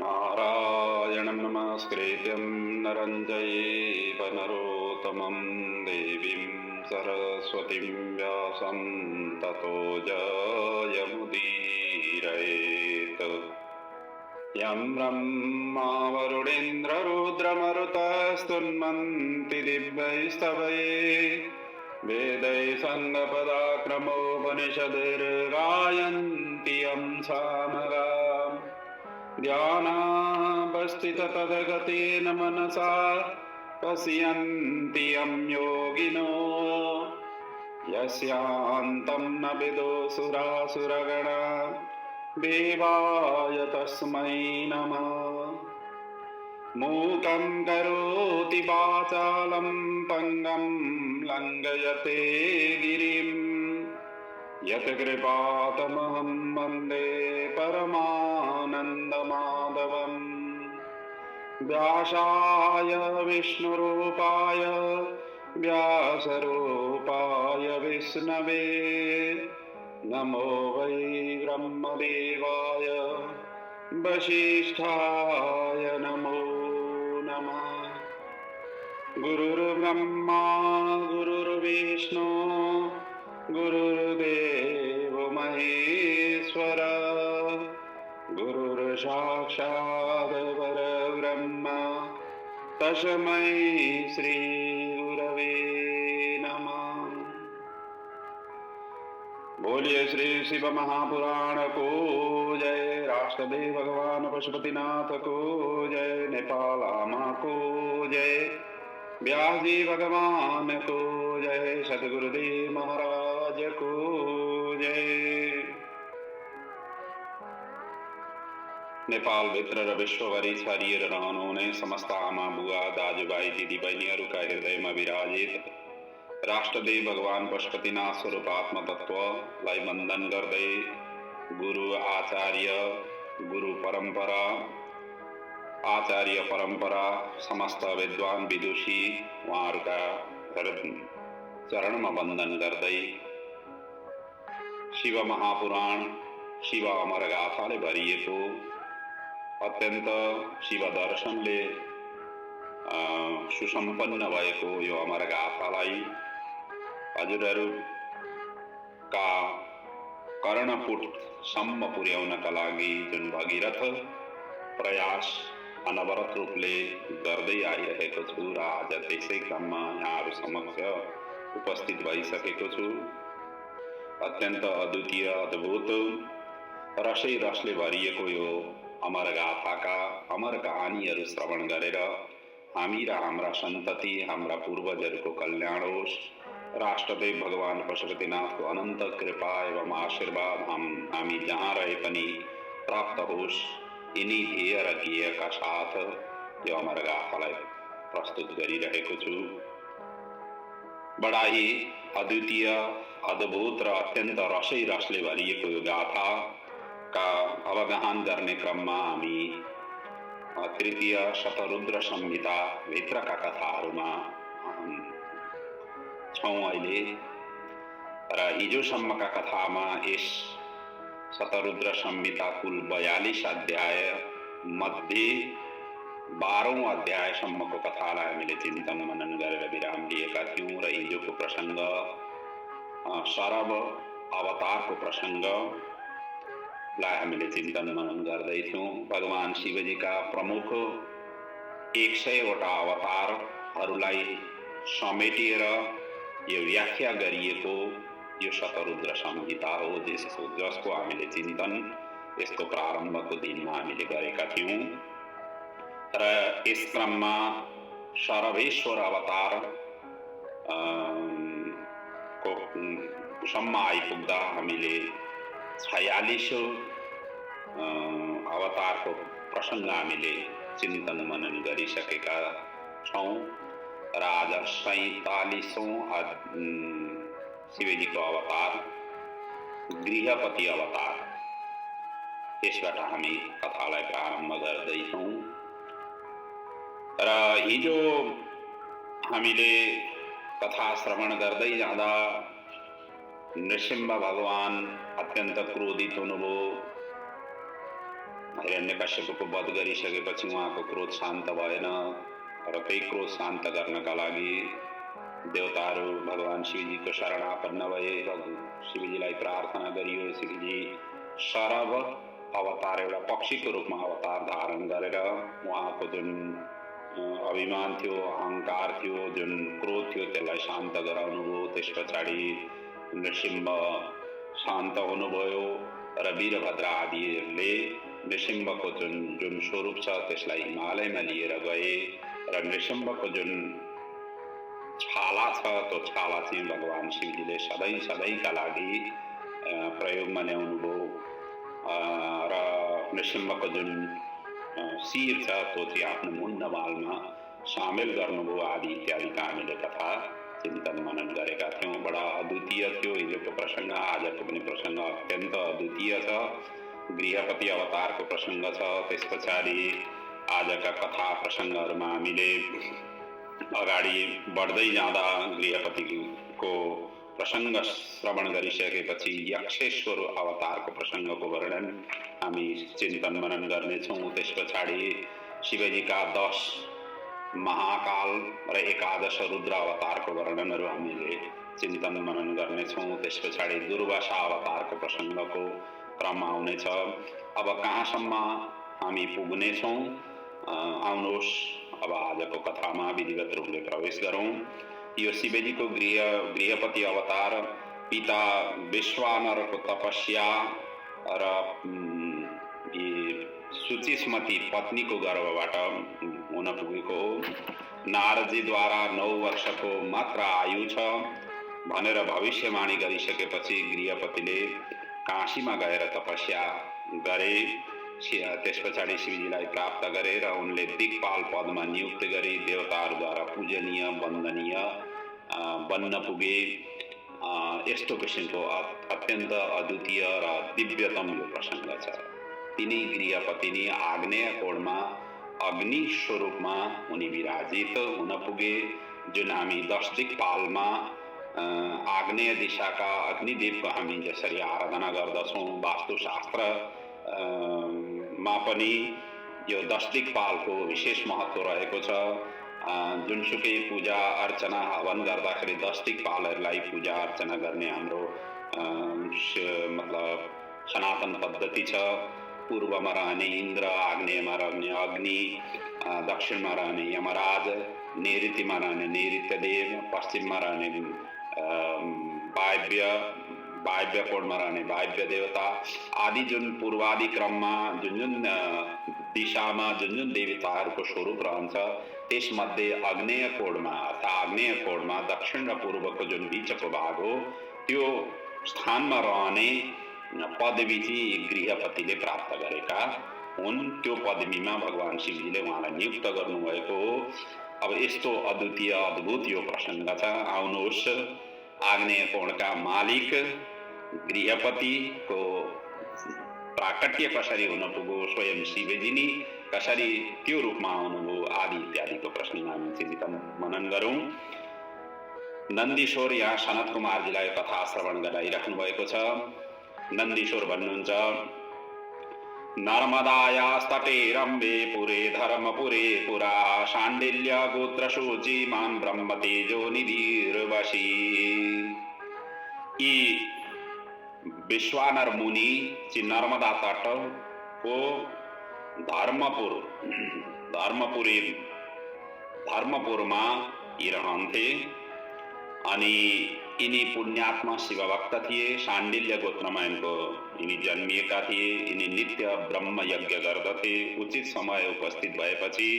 नारायणं नमस्कृत्यं नरं चैव नरोत्तमं देवीं सरस्वतीं व्यासं ततो जयमुदीरयेत्। यं ब्रह्मा वरुणेन्द्ररुद्रमरुतस्तुन्वन्ति दिव्यैस्तवैः वेदैः सङ्गपदाक्रमोपनिषद्गायन्ति यं सामगाम्। ध्यानावस्थिततद्गतेन मनसा पश्यन्ति यं योगिनो यस्यान्तं न विदुषुरासुरगणा देवाय तस्मै नमः। मूकं करोति वाचालं पङ्गं लङ्घयते गिरिं यत्कृपातमहं वन्दे परमानन्दमाधवम्। व्यासाय विष्णुरूपाय व्यासरूपाय विष्णवे नमो वै ब्रह्मदेवाय वसिष्ठाय नमो नमः। गुरुर्ब्रह्मा गुरुर्विष्णु गुरुर्देव महेश्वर गुरुर्साक्षात् परब्रह्म तस्मै श्री गुरवे नमः। बोलिए श्री शिव महापुराण को जय, राष्ट्रदेव भगवान पशुपतिनाथ को जय, नेपाल आमा को जय, व्यास जी भगवान को जय, सदगुरुदेव महाराज को जय। नेपाल भित्र र विश्वभरि छरिएर रहनुहुने समस्त आमा बुवा दाजुभाइ दिदीबहिनीहरूका हृदयमा विराजित राष्ट्रदेव भगवान पशुपतिनाथ स्वरूप आत्मतत्वलाई वन्दन गर्दै गुरु आचार्य गुरु परम्परा आचार्य परम्परा समस्त विद्वान विदुषी उहाँहरूका चरणमा वन्दन गर्दै शिव महापुराण शिव अमरगाथाले भरिएको अत्यन्त शिव दर्शनले सुसम्पन्न भएको यो अमरगाथालाई हजुरहरूका कर्णपुटसम्म पुर्याउनका लागि जुन भगीरथ प्रयास अनवरत रूपले गर्दै आइरहेको छु र आज त्यसै क्रममा यहाँहरू समक्ष उपस्थित भइसकेको छु। अत्यन्त अद्वितीय अद्भुत रसै रसले भरिएको यो अमरगाथाका अमर कहानीहरू श्रवण गरेर हामी र हाम्रा सन्तति हाम्रा पूर्वजहरूको कल्याण होस्, राष्ट्रदेव भगवान पशुपतिनाथको अनन्त कृपा एवं आशीर्वाद हामी जहाँ रहे पनि प्राप्त होस्, यिनी ध्येय र ज्ञेयका साथ यो अमरगाथालाई प्रस्तुत गरिरहेको छु। बडा ही अद्वितीय अद्भुत र अत्यन्त रसै रसले भरिएको यो गाथाका अवगाहन गर्ने क्रममा हामी तृतीय शतरुद्र संहिता भित्रका कथाहरूमा छौँ अहिले र हिजोसम्मका कथामा यस शतरुद्र संहिता कुल 42 अध्याय मध्ये 12औं अध्यायसम्मको कथालाई हामीले चिन्तन मनन गरेर विराम लिएका थियौँ र हिजोको प्रसङ्ग सरब अवतारको प्रसङ्गलाई हामीले चिन्तन मनन गर्दैथ्यौँ। भगवान शिवजीका प्रमुख 100वटा अवतारहरूलाई समेटिएर यो व्याख्या गरिएको यो शतरुद्र संहिता हो, जसको हामीले चिन्तन यसको प्रारम्भको दिनमा हामीले गरेका थियौँ र यस क्रममा सर्वेश्वर अवतार को सम्म आइपुग्दा हामीले 46औं अवतारको प्रसङ्ग हामीले चिन्तन मनन गरिसकेका छौँ र आज 47औं शिवजीको अवतार गृहपति अवतार, त्यसबाट हामी कथालाई प्रारम्भ गर्दैछौँ। र हिजो हामीले कथा श्रवण गर्दै जाँदा नृसिंह भगवान अत्यन्त क्रोधित हुनुभयो। हिरण्यकश्यपको वध गरिसकेपछि उहाँको क्रोध शान्त भएन र त्यही क्रोध शान्त गर्नका लागि देवताहरू भगवान शिवजीको शरणापन्न भए र शिवजीलाई प्रार्थना गरियो। शिवजी सरब अवतार एउटा पक्षीको रूपमा अवतार धारण गरेर उहाँको जुन अभिमान थियो, अहंकार थियो, जुन क्रोध थियो त्यसलाई शान्त गराउनुभयो। त्यस पछाडि नृसिंह शान्त हुनुभयो र वीरभद्र आदिहरूले नृसिंहको जुन स्वरूप छ त्यसलाई हिमालयमा लिएर गए र नृसिंहको जुन छाला छ त्यो छाला चाहिँ भगवान शिवजीले सधैँका लागि प्रयोगमा ल्याउनुभयो र नृसिंहको जुन शिर छ त्यो चाहिँ आफ्नो मुण्डमालमा सामेल गर्नुभयो आदि इत्यादिका हामीले कथा चिन्तन मनन गरेका थियौँ। बडा अद्वितीय थियो हिजोको प्रसङ्ग, आजको पनि प्रसङ्ग अत्यन्त अद्वितीय छ। गृहपति अवतारको प्रसङ्ग छ। त्यस पछाडि आजका कथा प्रसङ्गहरूमा हामीले अगाडि बढ्दै जाँदा गृहपतिको प्रसङ्ग श्रवण गरिसकेपछि यक्षेश्वर अवतारको प्रसङ्गको वर्णन हामी चिन्तन मनन गर्नेछौँ। त्यस पछाडि शिवजीका 10 महाकाल र 11 रुद्र अवतारको वर्णनहरू हामीले चिन्तन मनन गर्नेछौँ। त्यस पछाडि दुर्वासा अवतारको प्रसङ्गको क्रम आउनेछ। अब कहाँसम्म हामी पुग्नेछौँ, आउनुहोस् अब आजको कथामा विधिवत रूपले प्रवेश गरौँ। यो शिवजीको गृहपति अवतार पिता विश्वानरको तपस्या र सुचिस्मती पत्नीको गर्भबाट हुन पुगेको हो। नारदजीद्वारा 9 वर्षको मात्र आयु छ भनेर भविष्यवाणी गरिसकेपछि गृहपतिले काशीमा गएर तपस्या गरे। त्यस पछाडि शिवजीलाई प्राप्त गरे र उनले दिक्पाल पदमा नियुक्त गरी देवताहरूद्वारा पूजनीय वन्दनीय बन्न पुगे। यस्तो किसिमको अत्यन्त अद्वितीय र दिव्यतम यो प्रसङ्ग छ। तिनी गृहपतिनी आग्नेय कोणमा अग्नि स्वरूपमा उनी विराजित हुन पुगे। जुन हामी 10 दिक्पालमा आग्नेय दिशाका अग्निदेवको हामी जसरी आराधना गर्दछौँ, वास्तुशास्त्र मा पनि यो 10 दिक्पालको विशेष महत्त्व रहेको छ। जुनसुकै पूजा अर्चना हवन गर्दाखेरि 10 दिक्पालहरूलाई पूजा अर्चना गर्ने हाम्रो मतलब सनातन पद्धति छ। पूर्वमा रहने इन्द्र, आग्नेयमा रहने अग्नि, दक्षिणमा रहने यमराज, नैऋत्यमा रहने नैऋत्यदेव, पश्चिममा रहने वायव्य कोणमा रहने वायव्य देवता आदि जुन पूर्वादि क्रममा जुन दिशामा जुन देवताहरूको स्वरूप रहन्छ त्यसमध्ये आग्नेय कोणमा दक्षिण र पूर्वको जुन बीचको भाग हो त्यो स्थानमा रहने पदवी चाहिँ गृहपतिले प्राप्त गरेका हुन्। त्यो पदवीमा भगवान शिवजीले उहाँलाई नियुक्त गर्नुभएको हो। अब यस्तो अद्वितीय अद्भुत यो प्रसङ्ग छ। आउनुहोस् आग्नेय कोणका मालिक गृहपतिको प्राकट्य कसरी हुन पुग्यो, स्वयं शिवजी नै कसरी त्यो रूपमा आउनुभयो आदि इत्यादिको प्रश्न हामी चिन्तन मनन गरौँ। नन्दीश्वर यहाँ सनत कुमारजीलाई कथा श्रवण गराइराख्नु भएको छ। नन्दीश्वर भन्नुहुन्छ, नर्मदायास्तटे रम्बे पुरे धर्मपुरे पुरा शाण्डिल्य गोत्रशोची मान ब्रह्मतेजो निधिर्वशी। यी विश्वानर मुनि चाहिँ नर्मदा तटको धर्मपुरमा यी रहन्थे अनि यिनी पुण्यात्मा शिवभक्त थिए। शाण्डिल्य गोत्रमा यिनी जन्मिएका थिए। यिनी नित्य ब्रह्म यज्ञ गर्दथे। उचित समय उपस्थित भएपछि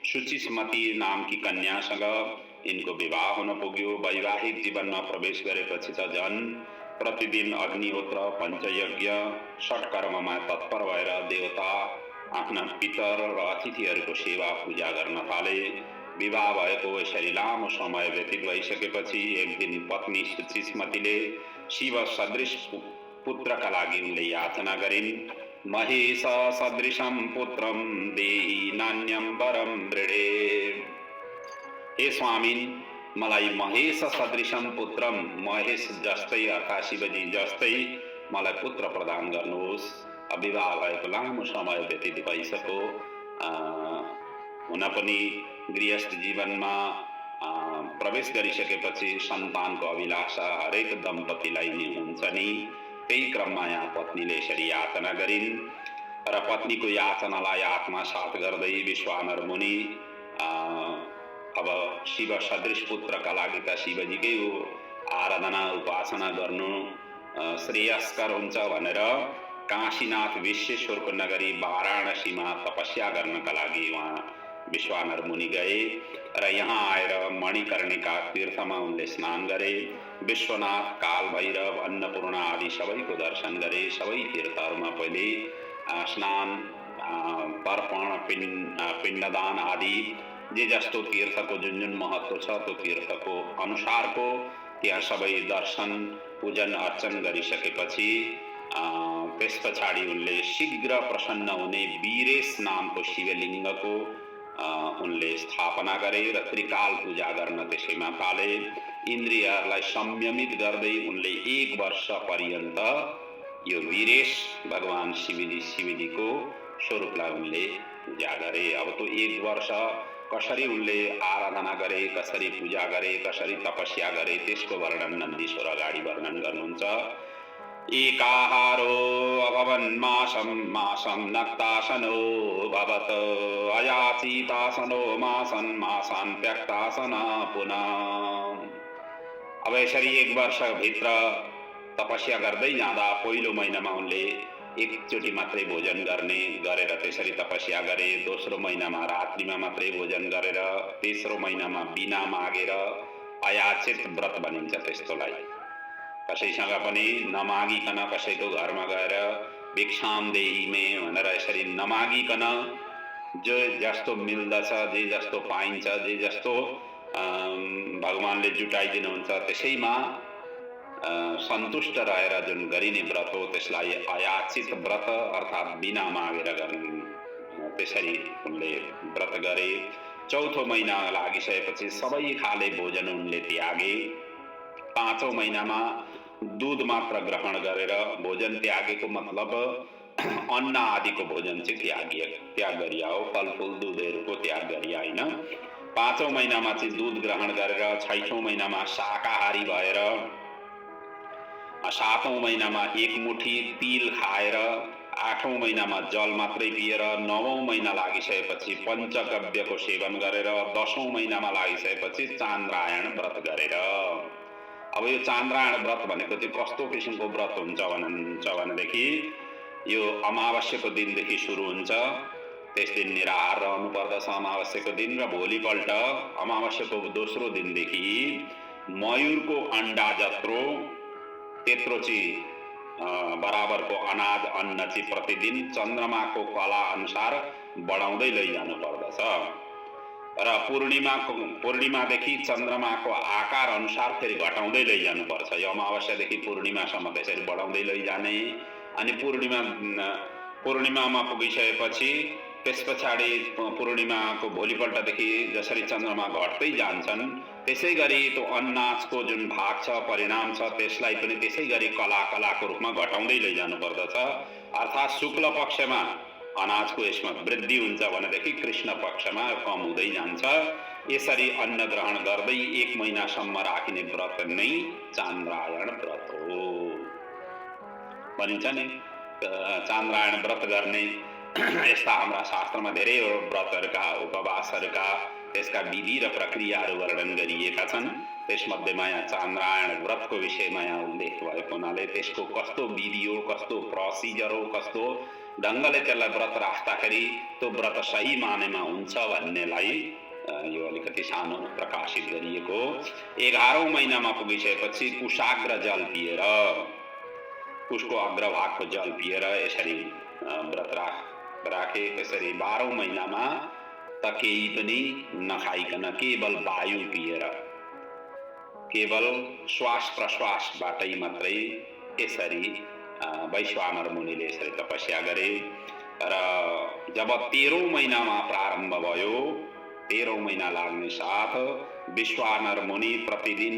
सुचिस्मती नामकी कन्यासँग यिनको विवाह हुन पुग्यो। वैवाहिक जीवनमा प्रवेश गरेपछि त झन् प्रतिदिन अग्निहोत्र, पञ्चयज्ञ, षट्कर्ममा तत्पर भएर देवता, आफ्ना पितर र अतिथिहरूको सेवा पूजा गर्न थाले। विवाह भएको यसरी लामो समय व्यतीत भइसकेपछि एक दिन पत्नी सुचिस्मतीले शिव सदृश पुत्रका लागि उनले याचना गरिन्। महेश सदृशं पुत्रं देहि नान्यं वरं वृणे। हे स्वामिन, मलाई महेश सदृशं पुत्रम, महेश जस्तै अर्थात् शिवजी जस्तै मलाई पुत्र प्रदान गर्नुहोस्। विवाह भएको लामो समय व्यतीत भइसक्यो। हुन पनि गृहस्थ जीवनमा प्रवेश गरिसकेपछि सन्तानको अभिलाषा हरेक दम्पतिलाई नै हुन्छ नि। त्यही क्रममा यहाँ पत्नीले यसरी याचना गरिन् र पत्नीको याचनालाई आत्मसात गर्दै विश्वानर मुनि अब शिव सदृश पुत्रका लागि त शिवजीकै आराधना उपासना गर्नु श्रेयस्कर हुन्छ भनेर काशीनाथ विश्वेश्वरको नगरी वाराणसीमा तपस्या गर्नका लागि उहाँ विश्वानर मुनि गए र यहाँ आएर मणिकर्णिका तीर्थमा उनले स्नान गरे। विश्वनाथ, काल भैरव, अन्नपूर्णा आदि सबैको दर्शन गरे। सबै तीर्थहरूमा पहिले स्नान, तर्पण, पिण्डदान आदि जे जस्तो तीर्थको जुन जुन महत्त्व छ त्यो तीर्थको अनुसारको त्यहाँ सबै दर्शन पूजन अर्चन गरिसकेपछि त्यस पछाडि उनले शीघ्र प्रसन्न हुने वीरेश नामको शिवलिङ्गको उनले स्थापना गरे र त्रिकाल पूजा गर्न त्यसैमा थाले। इन्द्रियहरूलाई संयमित गर्दै उनले 1 वर्ष पर्यन्त यो वीरेश भगवान शिवजीको स्वरूपलाई उनले पूजा गरे। अब त्यो 1 वर्ष कसरी उनले आराधना गरे, कसरी पूजा गरे, कसरी तपस्या गरे त्यसको वर्णन नन्दीश्वर अगाडि वर्णन गर्नुहुन्छ। एकाहारो अभवन् मासं नक्तासनो भवत अयाचितासनो मासन् त्यक्तासन पुनः। अब यसरी 1 वर्षभित्र तपस्या गर्दै जाँदा पहिलो महिनामा उनले एकचोटि मात्रै भोजन गरेर त्यसरी तपस्या गरे। दोस्रो महिनामा रात्रिमा मात्रै भोजन गरेर, तेस्रो महिनामा बिना मागेर अयाचित व्रत भनिन्छ त्यस्तोलाई। कसैसँग पनि नमागिकन कसैको घरमा गएर भिक्षाम देहि मे भनेर यसरी नमागिकन जो जस्तो मिल्दछ, जे जस्तो पाइन्छ, जे जस्तो भगवानले जुटाइदिनुहुन्छ त्यसैमा सन्तुष्ट रहेर जुन गरिने व्रत हो त्यसलाई अयाचित व्रत अर्थात् बिना मागेर गर्ने त्यसरी उनले व्रत गरे। चौथो महिना लागिसकेपछि सबै खाले भोजन उनले त्यागे। 5औं महिनामा दूध मात्र ग्रहण गरेर, भोजन त्यागेको मतलब अन्न आदिको भोजन चाहिँ त्याग गरिया हो, फलफुल दुधहरूको त्याग गरिया होइन। 5औं महिनामा चाहिँ दूध ग्रहण गरेर, 6औं महिनामा शाकाहारी भएर, 7औं महिनामा 1 मुठी तिल खाएर, 8औं महिनामा जल मात्रै पिएर, 9औं महिना लागिसकेपछि पञ्चगव्यको सेवन गरेर, 10औं महिनामा लागिसकेपछि चान्द्रायण व्रत गरेर। अब यो चान्द्रायण व्रत भनेको चाहिँ कस्तो किसिमको व्रत हुन्छ भनेदेखि यो अमावास्याको दिनदेखि सुरु हुन्छ। त्यस दिन निराहार रहनु पर्दछ अमावास्याको दिन र भोलिपल्ट अमावास्याको दोस्रो दिनदेखि मयूरको अण्डा जत्रो त्यत्रो चाहिँ बराबरको अनाज अन्न चाहिँ प्रतिदिन चन्द्रमाको कला अनुसार बढाउँदै लैजानु पर्दछ र पूर्णिमादेखि चन्द्रमाको आकार अनुसार फेरि घटाउँदै लैजानु पर्छ। यो अमावास्यादेखि पूर्णिमासम्म त्यसरी बढाउँदै लैजाने। अनि पूर्णिमामा पुगिसकेपछि त्यस पछाडि पूर्णिमाको भोलिपल्टदेखि जसरी चन्द्रमा घट्दै जान्छन् त्यसै गरी त्यो अन्नाजको जुन भाग छ, परिणाम छ, त्यसलाई पनि त्यसै गरी कलाको रूपमा घटाउँदै लैजानु पर्दछ। अर्थात् शुक्ल पक्षमा अनाजको यसमा वृद्धि हुन्छ भनेदेखि कृष्ण पक्षमा कम हुँदै जान्छ। यसरी अन्न ग्रहण गर्दै 1 महिनासम्म राखिने व्रत नै चान्द्रायण व्रत हो भनिन्छ नि। चान्द्रायण व्रत गर्ने यस्ता हाम्रा शास्त्रमा धेरै व्रतहरूका, उपवासहरूका त्यसका विधि र प्रक्रियाहरू वर्णन गरिएका छन्। त्यसमध्येमा यहाँ चान्द्रायण व्रतको विषयमा यहाँ उल्लेख भएको हुनाले त्यसको कस्तो विधि हो, कस्तो प्रोसिजर हो, कस्तो ढङ्गले त्यसलाई व्रत राख्दाखेरि त्यो व्रत सही मानेमा हुन्छ भन्नेलाई यो अलिकति सानो प्रकाशित गरिएको। 11औं महिनामा पुगिसकेपछि कुशाग्र जल पिएर, कुशको अग्रभागको जल पिएर यसरी व्रत राखे। त्यसरी 12औं महिनामा त केही पनि नखाइकन केवल वायु पिएर, केवल श्वास प्रश्वासबाटै मात्रै यसरी वैश्वानर मुनिले यसरी तपस्या गरे। र जब 13औं महिनामा प्रारम्भ भयो, 13औं महिना लाग्ने साथ विश्वानर मुनि प्रतिदिन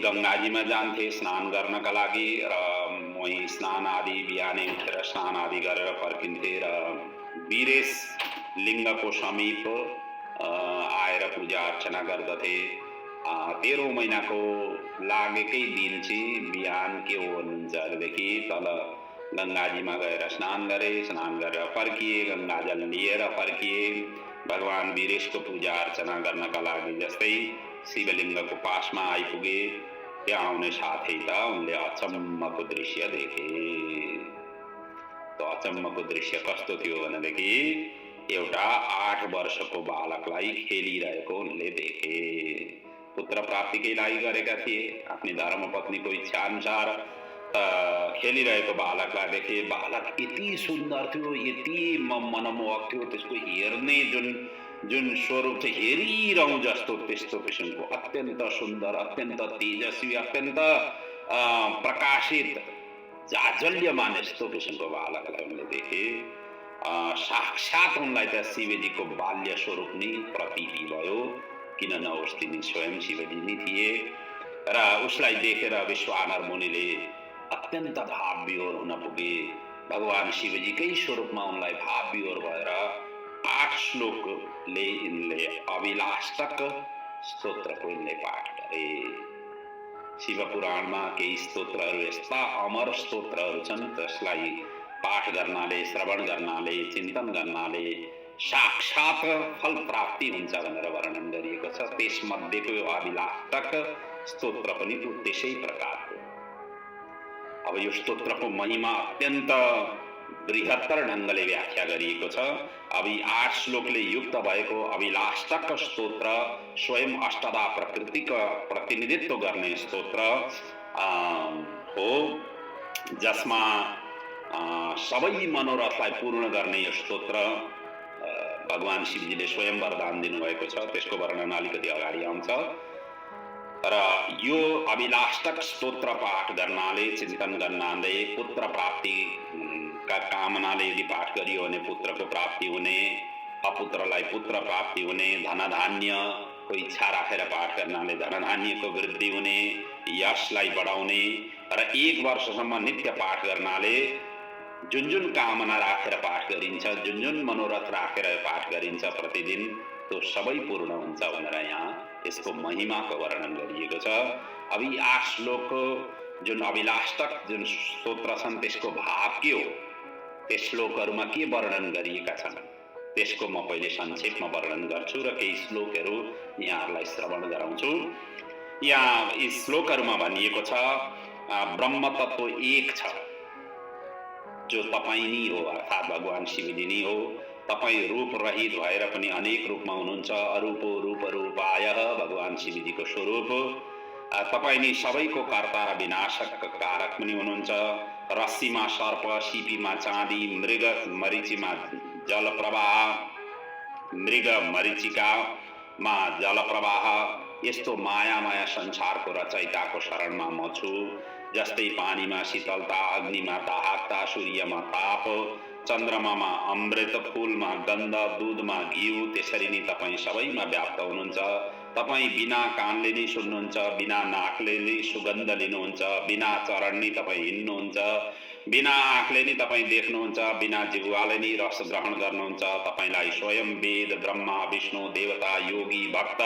गङ्गाजीमा जान्थे स्नान गर्नका लागि र वहीँ स्नान आदि बिहानै उठेर स्नान आदि गरेर फर्किन्थे र वीरेश लिङ्गको समीप आएर पूजा अर्चना गर्दथे। 13औं महिनाको लागेकै दिन चाहिँ बिहान के हो भन्नुदेखि तल गङ्गाजीमा गएर स्नान गरे, स्नान गरेर फर्किए, गङ्गाजल लिएर फर्किए। भगवान वीरेशको पूजा अर्चना गर्नका लागि जस्तै शिवलिङ्गको पासमा आइपुगे, त्यहाँ आउने साथै त उनले अचम्मको दृश्य देखे। त अचम्मको दृश्य कस्तो थियो भनेदेखि एउटा 8 वर्षको बालकलाई खेलिरहेको उनले देखे। पुत्र प्राप्तिकै लागि गरेका थिए, आफ्नी धर्मपत्नीको इच्छा अनुसार खेलिरहेको बालकलाई देखे। बालक यति सुन्दर थियो, यति मनमोहक थियो, त्यसको हेर्ने जुन स्वरूप चाहिँ हेरिरहँ जस्तो त्यस्तो किसिमको अत्यन्त सुन्दर, अत्यन्त तेजस्वी, अत्यन्त प्रकाशित, जाजल्यमान यस्तो किसिमको बालकलाई उनले देखे। साक्षात उनलाई त शिवजीको बाल्य स्वरूप नै प्रतीति भयो, किन नहोस् तिनी स्वयं शिवजी नै थिए। र उसलाई देखेर विश्वानर मुनिले अत्यन्त भाव विहोर हुन पुगे। भगवान शिवजीकै स्वरूपमा उनलाई भाव विहोर भएर 8 श्लोकले यिनले अभिलाष्टक स्तोत्रको यिनले पाठ गरे। शिव पुराणमा केही स्तोत्रहरू यस्ता अमर स्तोत्रहरू छन्, त्यसलाई पाठ गर्नाले, श्रवण गर्नाले, चिन्तन गर्नाले साक्षात फल प्राप्ति हुन्छ भनेर वर्णन गरिएको छ। त्यसमध्येको यो अभिलाष्टक स्तोत्र पनि त्यसै प्रकारको। अब यो स्तोत्रको महिमा अत्यन्त बृहत्तर ढङ्गले व्याख्या गरिएको छ। अब यी 8 श्लोकले युक्त भएको अभिलाष्टक स्तोत्र स्वयं अष्टधा प्रकृतिको प्रतिनिधित्व गर्ने स्तोत्र हो, जसमा सबै मनोरथलाई पूर्ण गर्ने यो स्तोत्र भगवान शिवजीले स्वयं वरदान दिनुभएको छ। त्यसको वर्णन अलिकति अगाडि आउँछ। र यो अभिलाष्टक स्तोत्र पाठ गर्नाले, चिन्तन गर्नाले पुत्र प्राप्तिका कामनाले यदि पाठ गरियो भने पुत्रको प्राप्ति हुने, अपुत्रलाई पुत्र प्राप्ति हुने, धनधान्यको इच्छा राखेर पाठ गर्नाले धनधान्यको वृद्धि हुने, यशलाई बढाउने र 1 वर्षसम्म नित्य पाठ गर्नाले जुन कामना राखेर पाठ गरिन्छ, जुन मनोरथ राखेर पाठ गरिन्छ प्रतिदिन, त्यो सबै पूर्ण हुन्छ भनेर यहाँ यसको महिमाको वर्णन गरिएको छ। अब यी 8 श्लोकको जुन अभिलाष्टक जुन स्तोत्र छन् त्यसको भाव के हो, त्यस श्लोकहरूमा के वर्णन गरिएका छन्, त्यसको म पहिले संक्षेपमा वर्णन गर्छु र केही श्लोकहरू यहाँहरूलाई श्रवण गराउँछु। यहाँ यी श्लोकहरूमा भनिएको छ ब्रह्म तत्व एक छ, जो तपाईं नै हो, अर्थात् भगवान शिवजी नै हो। तपाईं रूप रहित भएर पनि अनेक रूपमा हुनुहुन्छ। अरूपो रूप रूपाय भगवान शिवजीको स्वरूप। तपाईं नै सबैको कर्ता र विनाशक कारक पनि हुनुहुन्छ। रस्सीमा सर्प, सिपीमा चाँदी, मृग मरीचिमा जलप्रवाह, मृग मरीचिकामा जलप्रवाह, यस्तो माया संसारको रचयिताको शरणमा म छु। जस्तै पानीमा शीतलता, अग्निमा दाहकता, सूर्यमा ताप, चन्द्रमामा अमृत, फूलमा गन्ध, दूधमा घिउ, त्यसरी नै तपाईं सबैमा व्याप्त हुनुहुन्छ। तपाईं बिना कानले नै सुन्नुहुन्छ, बिना नाकले नै सुगन्ध लिनुहुन्छ, बिना चरण नै तपाईं हिँड्नुहुन्छ, बिना आँखले नै तपाईं देख्नुहुन्छ, बिना जिह्वाले नै रस ग्रहण गर्नुहुन्छ। तपाईंलाई स्वयं वेद, ब्रह्मा, विष्णु, देवता, योगी, भक्त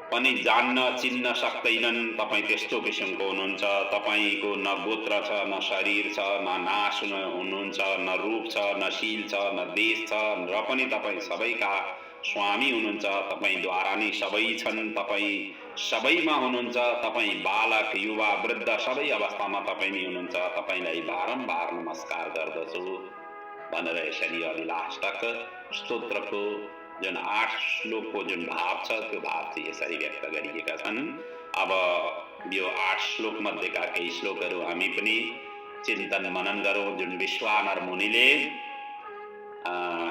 पनि जान्न चिन्न सक्दैनन्। तपाईं त्यस्तो किसिमको हुनुहुन्छ। तपाईंको न गोत्र छ, न शरीर छ, न नाश हुनुहुन्छ, न रूप छ, न शील छ, न देश छ, र पनि तपाईं सबैका स्वामी हुनुहुन्छ। तपाईंद्वारा नै सबै छन्, तपाईं सबैमा हुनुहुन्छ। तपाईं बालक, युवा, वृद्ध सबै अवस्थामा तपाईं नै हुनुहुन्छ। तपाईंलाई बारम्बार नमस्कार गर्दछु भनेर यसरी अभिलाष्टक स्तोत्रको जुन 8 श्लोकको जुन भाव छ त्यो भाव चाहिँ यसरी व्यक्त गरिएका छन्। अब यो 8 श्लोक मध्येका केही श्लोकहरू हामी पनि चिन्तन मनन गरौँ। जुन विश्वानर मुनिले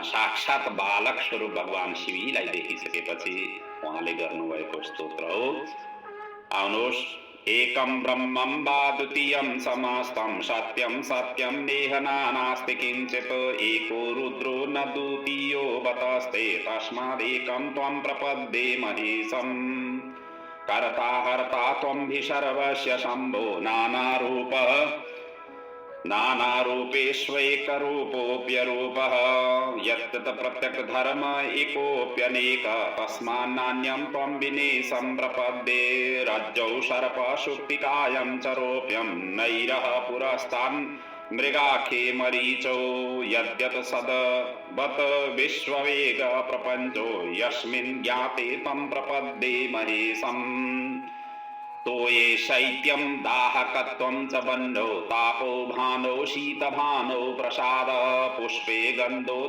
साक्षात बालक स्वरूप भगवान शिवजीलाई देखिसकेपछि उहाँले गर्नुभएको स्तोत्र हो। आउनुहोस्। एकं ब्रह्मं वा द्वितीयं समस्तं सत्यं सत्यं नेह नास्ति किञ्चित् एको रुद्रो न द्वितीयो बतस्ते तस्मादेकं त्वं प्रपद्ये महेशम् कर्ता हर्ता त्वं हि सर्वस्य शम्भो नानारूपः नानारूपेष्वैकरूपोऽप्यरूपः यत्तत् प्रत्यक्धर्म एकोऽप्यनेक तस्मान्नान्यं त्वं विने सम्प्रपद्ये रज्जौ सर्पशुक्तिकायं चरोप्यं नैरः पुरस्तान् मृगाखे मरीचो यद्यत् सदवत् विश्ववेग प्रपञ्चो यस्मिन् ज्ञाते तं प्रपद्ये महेशम् तो ये शैत्यं दाहकत्वं च बन्धो तापो भानो शीतभानो प्रसाद पुष्पे गन्धो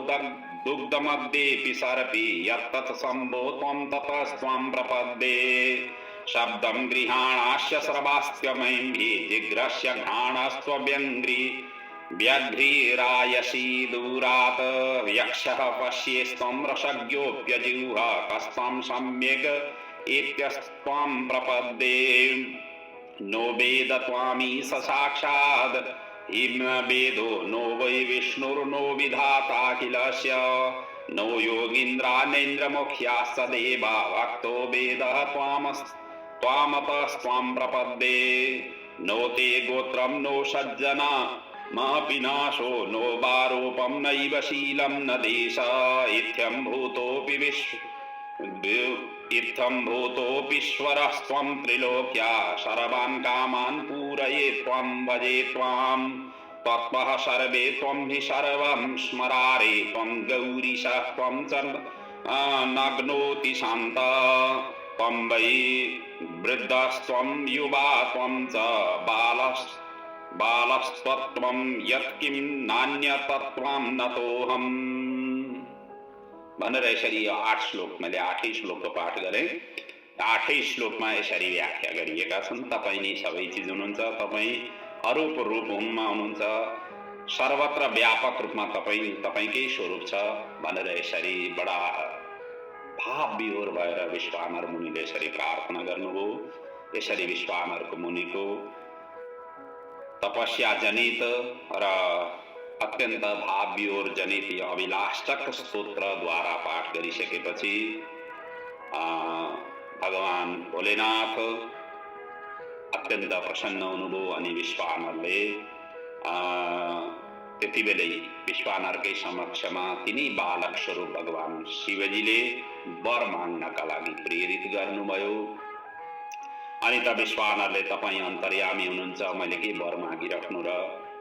दुग्धमद्येऽपि सर्पि यत्तत् शम्भो त्वं ततस्त्वां प्रपद्ये शब्दं गृहाणास्य सर्वास्त्यमैम्भि जिग्रस्य घ्राणस्त्वव्यङ्घ्रि व्यघ्रीरायसी दूरात् यक्षः पश्येस्त्वं रसज्ञोऽप्यजिह्वा कस्त्वं सम्यक् इत्यस्त्वां प्रपद्ये नो वेद त्वामीश साक्षाद् इम वेदो नो वै विष्णुर्नो विधाता अखिलस्य नो योगीन्द्रानेन्द्रमुख्याश्च देवा भक्तो वेदः त्वामतस्त्वां प्रपद्ये नो ते गोत्रं नो सज्जना मापि नाशो नो वारूपं नैव शीलं न देश इत्थं भूतोऽपि इत्थं भूतोऽपीश्वरस्त्वं त्रिलोक्या सर्वान् कामान् पूरये त्वं भजे त्वां तत्त्वः सर्वे त्वं हि सर्वं स्मरारे त्वं गौरीशः त्वं च नग्नोति शान्त त्वं वै वृद्धस्त्वं युवा त्वं च बालस्त्वं यत्किं नान्यतत्त्वं नतोऽहम् भनेर यसरी यो 8 श्लोक मैले 8 श्लोकको पाठ गरेँ। 8 श्लोकमा यसरी व्याख्या गरिएका छन्। तपाईं नै सबै चिज हुनुहुन्छ, तपाईं अरूप रूपमा हुनुहुन्छ, सर्वत्र व्यापक रूपमा तपाईंकै स्वरूप छ भनेर यसरी बडा भाव विभोर भएर विश्वानर मुनिले यसरी प्रार्थना गर्नुभयो। यसरी विश्वानरको मुनिको तपस्या जनित र अत्यन्त भाव विभोर जनित अभिलाषक स्तोत्र द्वारा पाठ गरिसकेपछि भगवान भोलेनाथ अत्यन्त प्रसन्न हुनुभयो अनि विश्वानरले त्यतिबेलै विश्वानरकै समक्षमा तिनी बालक स्वरूप भगवान शिवजीले वर माग्नका लागि प्रेरित गर्नुभयो। अनि त विश्वानरले तपाईं अन्तर्यामी हुनुहुन्छ, मैले के वर मागिराख्नु र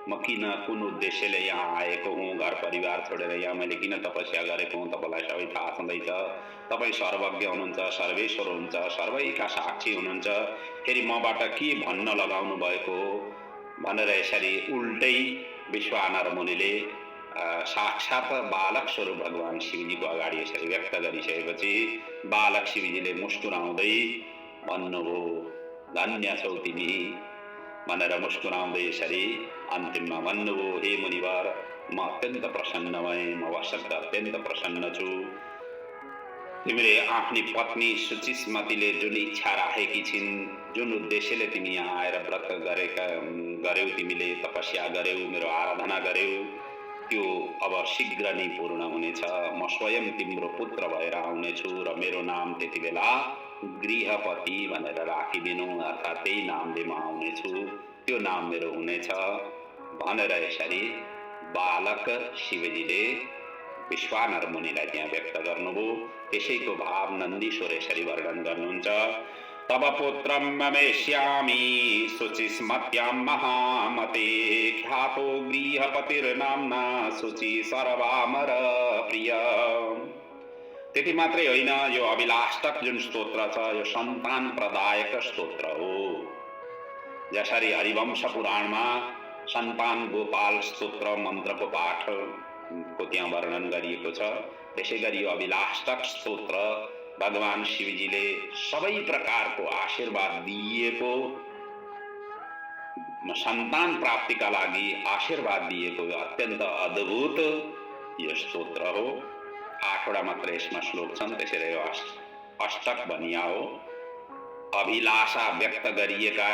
म किन कुन उद्देश्यले यहाँ आएको हुँ, घर परिवार छोडेर यहाँ मैले किन तपस्या गरेको हुँ तपाईँलाई सबै थाहा छँदैछ। तपाईँ सर्वज्ञ हुनुहुन्छ, सर्वेश्वर हुनुहुन्छ, सर्वैका साक्षी हुनुहुन्छ, फेरि मबाट के भन्न लगाउनु भएको हो भनेर यसरी उल्टै विश्वानर मुनिले साक्षात बालक स्वरूप भगवान शिवजीको अगाडि यसरी व्यक्त गरिसकेपछि बालक शिवजीले मुस्कुराउँदै भन्नुभयो, धन्य छौ तिमी भनेर मुस्कुराउँदै यसरी अन्तिममा भन्नुभयो, हे मुनिवर म अत्यन्त प्रसन्न भएँ, म वशत अत्यन्त प्रसन्न छु। तिमीले आफ्नी पत्नी सुचिस्मतीले जुन इच्छा राखेकी छिन्, जुन उद्देश्यले तिमी यहाँ आएर व्रत गर्यौ, तिमीले तपस्या गर्यौ, मेरो आराधना गर्यौ, त्यो अब शीघ्र नै पूर्ण हुनेछ। म स्वयं तिम्रो पुत्र भएर आउनेछु र मेरो नाम त्यति बेला गृहपति भनेर राखिदिनु, अर्थात् त्यही नामले म आउनेछु, त्यो नाम मेरो हुनेछ भनेर यसरी बालक शिवजीले विश्वानर मुनिलाई त्यहाँ व्यक्त गर्नुभयो। त्यसैको भाव नन्दीश्वर यसरी वर्णन गर्नुहुन्छ, तब पुत्रं ममेष्यामि शुचिस्मत्यां महामते ख्यातो गृहपतिर्नाम्ना शुचि सर्वामर प्रिय। त्यति मात्रै होइन, यो अभिलाषक जुन स्तोत्र छ यो सन्तान प्रदायक स्तोत्र हो। जसरी हरिवंश पुराणमा सन्तान गोपाल स्तोत्र मन्त्रको पाठको त्यहाँ वर्णन गरिएको छ, त्यसै गरी यो अभिलाषक स्तोत्र भगवान शिवजीले सबै प्रकारको आशीर्वाद दिएको, सन्तान प्राप्तिका लागि आशीर्वाद दिएको अत्यन्त अद्भुत यो स्तोत्र हो। 8 वटा मात्र यसमा श्लोक छन्, त्यसैले यो अष्टक भनिया हो। अभिलाषा व्यक्त गरिएका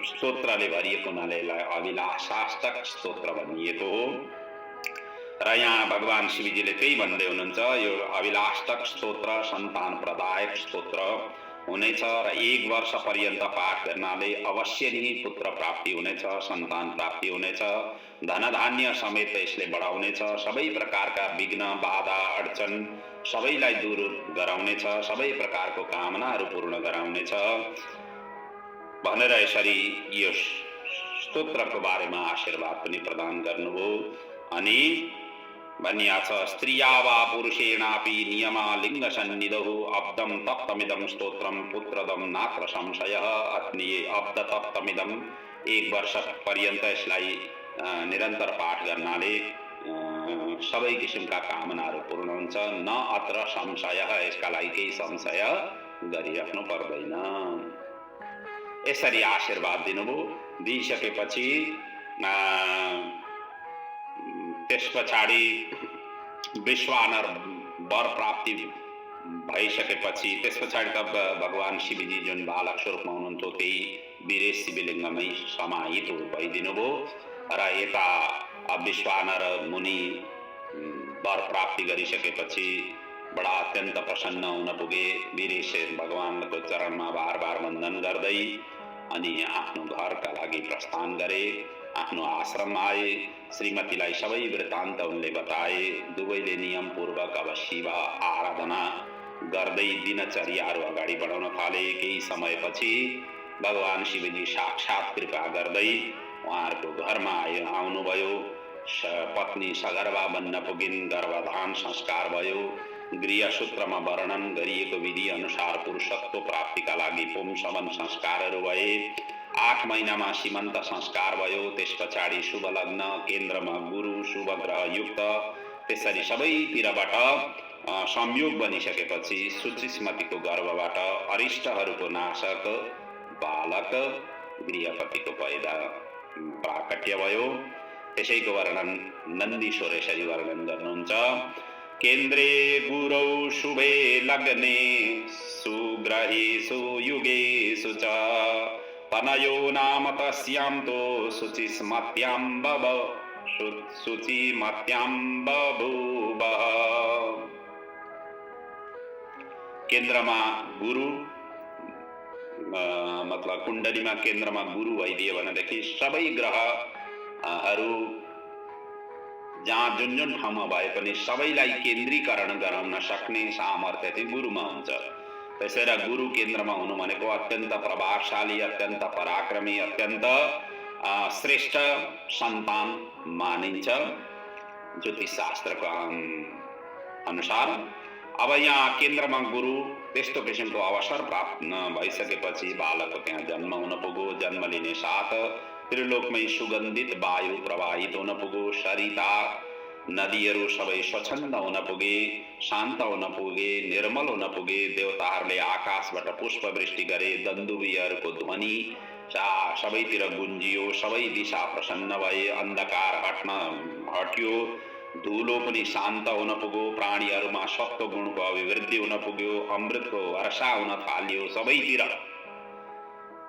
स्तोत्रले भरिएको हुनाले यसलाई अभिलाषाष्टक स्तोत्र भनिएको हो। र यहाँ भगवान शिवजीले त्यही भन्दै हुनुहुन्छ, यो अभिलाषक स्तोत्र, सन्तान प्रदायक स्तोत्र हुनेछ र 1 वर्ष पर्यन्त पाठ गर्नाले अवश्य नै पुत्र प्राप्ति हुनेछ, सन्तान प्राप्ति हुनेछ, धनधान्य समेत यसले बढाउनेछ, सबै प्रकारका विघ्न बाधा अडचन सबैलाई दूर गराउनेछ, सबै प्रकारको कामनाहरू पूर्ण गराउनेछ भनेर यसरी यो स्तोत्रको बारेमा आशीर्वाद पनि प्रदान गर्नुभयो। अनि भनिया छ स्त्रिया वा पुरुषेणापि नियमा लिङ्ग सन्निधौ अब्दम तप्तमिदं स्तोत्रम पुत्रदम नात्र संशयः। अनि अब्द तप्तमिदं 1 वर्ष पर्यन्त यसलाई निरन्तर पाठ गर्नाले सबै किसिमका कामनाहरू पूर्ण हुन्छ, न अत्र संशयः, यसका लागि केही संशय गरिराख्नु पर्दैन। यसरी आशीर्वाद दिनुभयो। दिइसकेपछि त्यस पछाडि विश्वानर वर प्राप्ति भइसकेपछि त्यस पछाडि त भगवान शिवजी जुन बालक स्वरूपमा हुनुहुन्थ्यो त्यही वीरेश शिवलिङ्गमै समाहित भइदिनु भयो र यता विश्वानर मुनि वर प्राप्ति गरिसकेपछि बडा अत्यन्त प्रसन्न हुन पुगे। वीरेश भगवानको चरणमा बार बार वन्दन गर्दै अनि आफ्नो घरका लागि प्रस्थान गरे, आफ्नो आश्रम आए, श्रीमतीलाई सबै वृत्तान्त उनले बताए। दुवैले नियमपूर्वक अब शिव आराधना गर्दै दिनचर्याहरू अगाडि बढाउन थाले। केही समयपछि भगवान शिवजी साक्षात् कृपा गर्दै उहाँहरूको घरमा आउनुभयो। पत्नी सगर्भा बन्न पुगिन्, गर्भधान संस्कार भयो। गृहसूत्रमा वर्णन गरिएको विधि अनुसार पुरुषत्व प्राप्तिका लागि पुंसवन संस्कारहरू भए। 8 महिनामा सीमन्त संस्कार भयो। त्यस पछाडि शुभ लग्न, केन्द्रमा गुरु, शुभ ग्रह युक्त, त्यसरी सबैतिरबाट संयोग बनिसकेपछि सुचिस्मतीको गर्भबाट अरिष्टहरूको नाशक बालक गृहपतिको पैदा प्राकट्य भयो। त्यसैको वर्णन नन्दीश्वर यसरी वर्णन गर्नुहुन्छ। केन्द्रे गुरौ शुभे लग्ने सुग्रहेषु युगेषु च तनयो नाम तस्यां तो शुचिस्मत्यां बभूवः। केन्द्रमा गुरु मतलब कुण्डलीमा केन्द्रमा गुरु भइदियो भनेदेखि सबै ग्रहहरू जहाँ जुन जुन ठाउँमा भए पनि सबैलाई केन्द्रीकरण गराउन सक्ने सामर्थ्य चाहिँ गुरुमा हुन्छ। त्यसैले गुरु केन्द्रमा हुनु भनेको अत्यन्त प्रभावशाली, अत्यन्त पराक्रमी, अत्यन्त श्रेष्ठ सन्तान मानिन्छ ज्योतिष शास्त्रको अनुसार। अब यहाँ केन्द्रमा गुरु त्यस्तो किसिमको अवसर प्राप्त भइसकेपछि बालकको त्यहाँ जन्म हुन पुग्यो। जन्म लिने साथ त्रिलोकमै सुगन्धित वायु प्रवाहित हुन पुग्यो। सरिता नदीहरू सबै स्वच्छन्द हुन पुगे, शान्त हुन पुगे, निर्मल हुन पुगे। देवताहरूले आकाशबाट पुष्पवृष्टि गरे। दन्दुभिहरूको ध्वनि सबैतिर गुन्जियो। सबै दिशा प्रसन्न भए। अन्धकार हट्यो। धुलो पनि शान्त हुन पुग्यो। प्राणीहरूमा सत्व गुणको अभिवृद्धि हुन पुग्यो। अमृतको वर्षा हुन थाल्यो सबैतिर।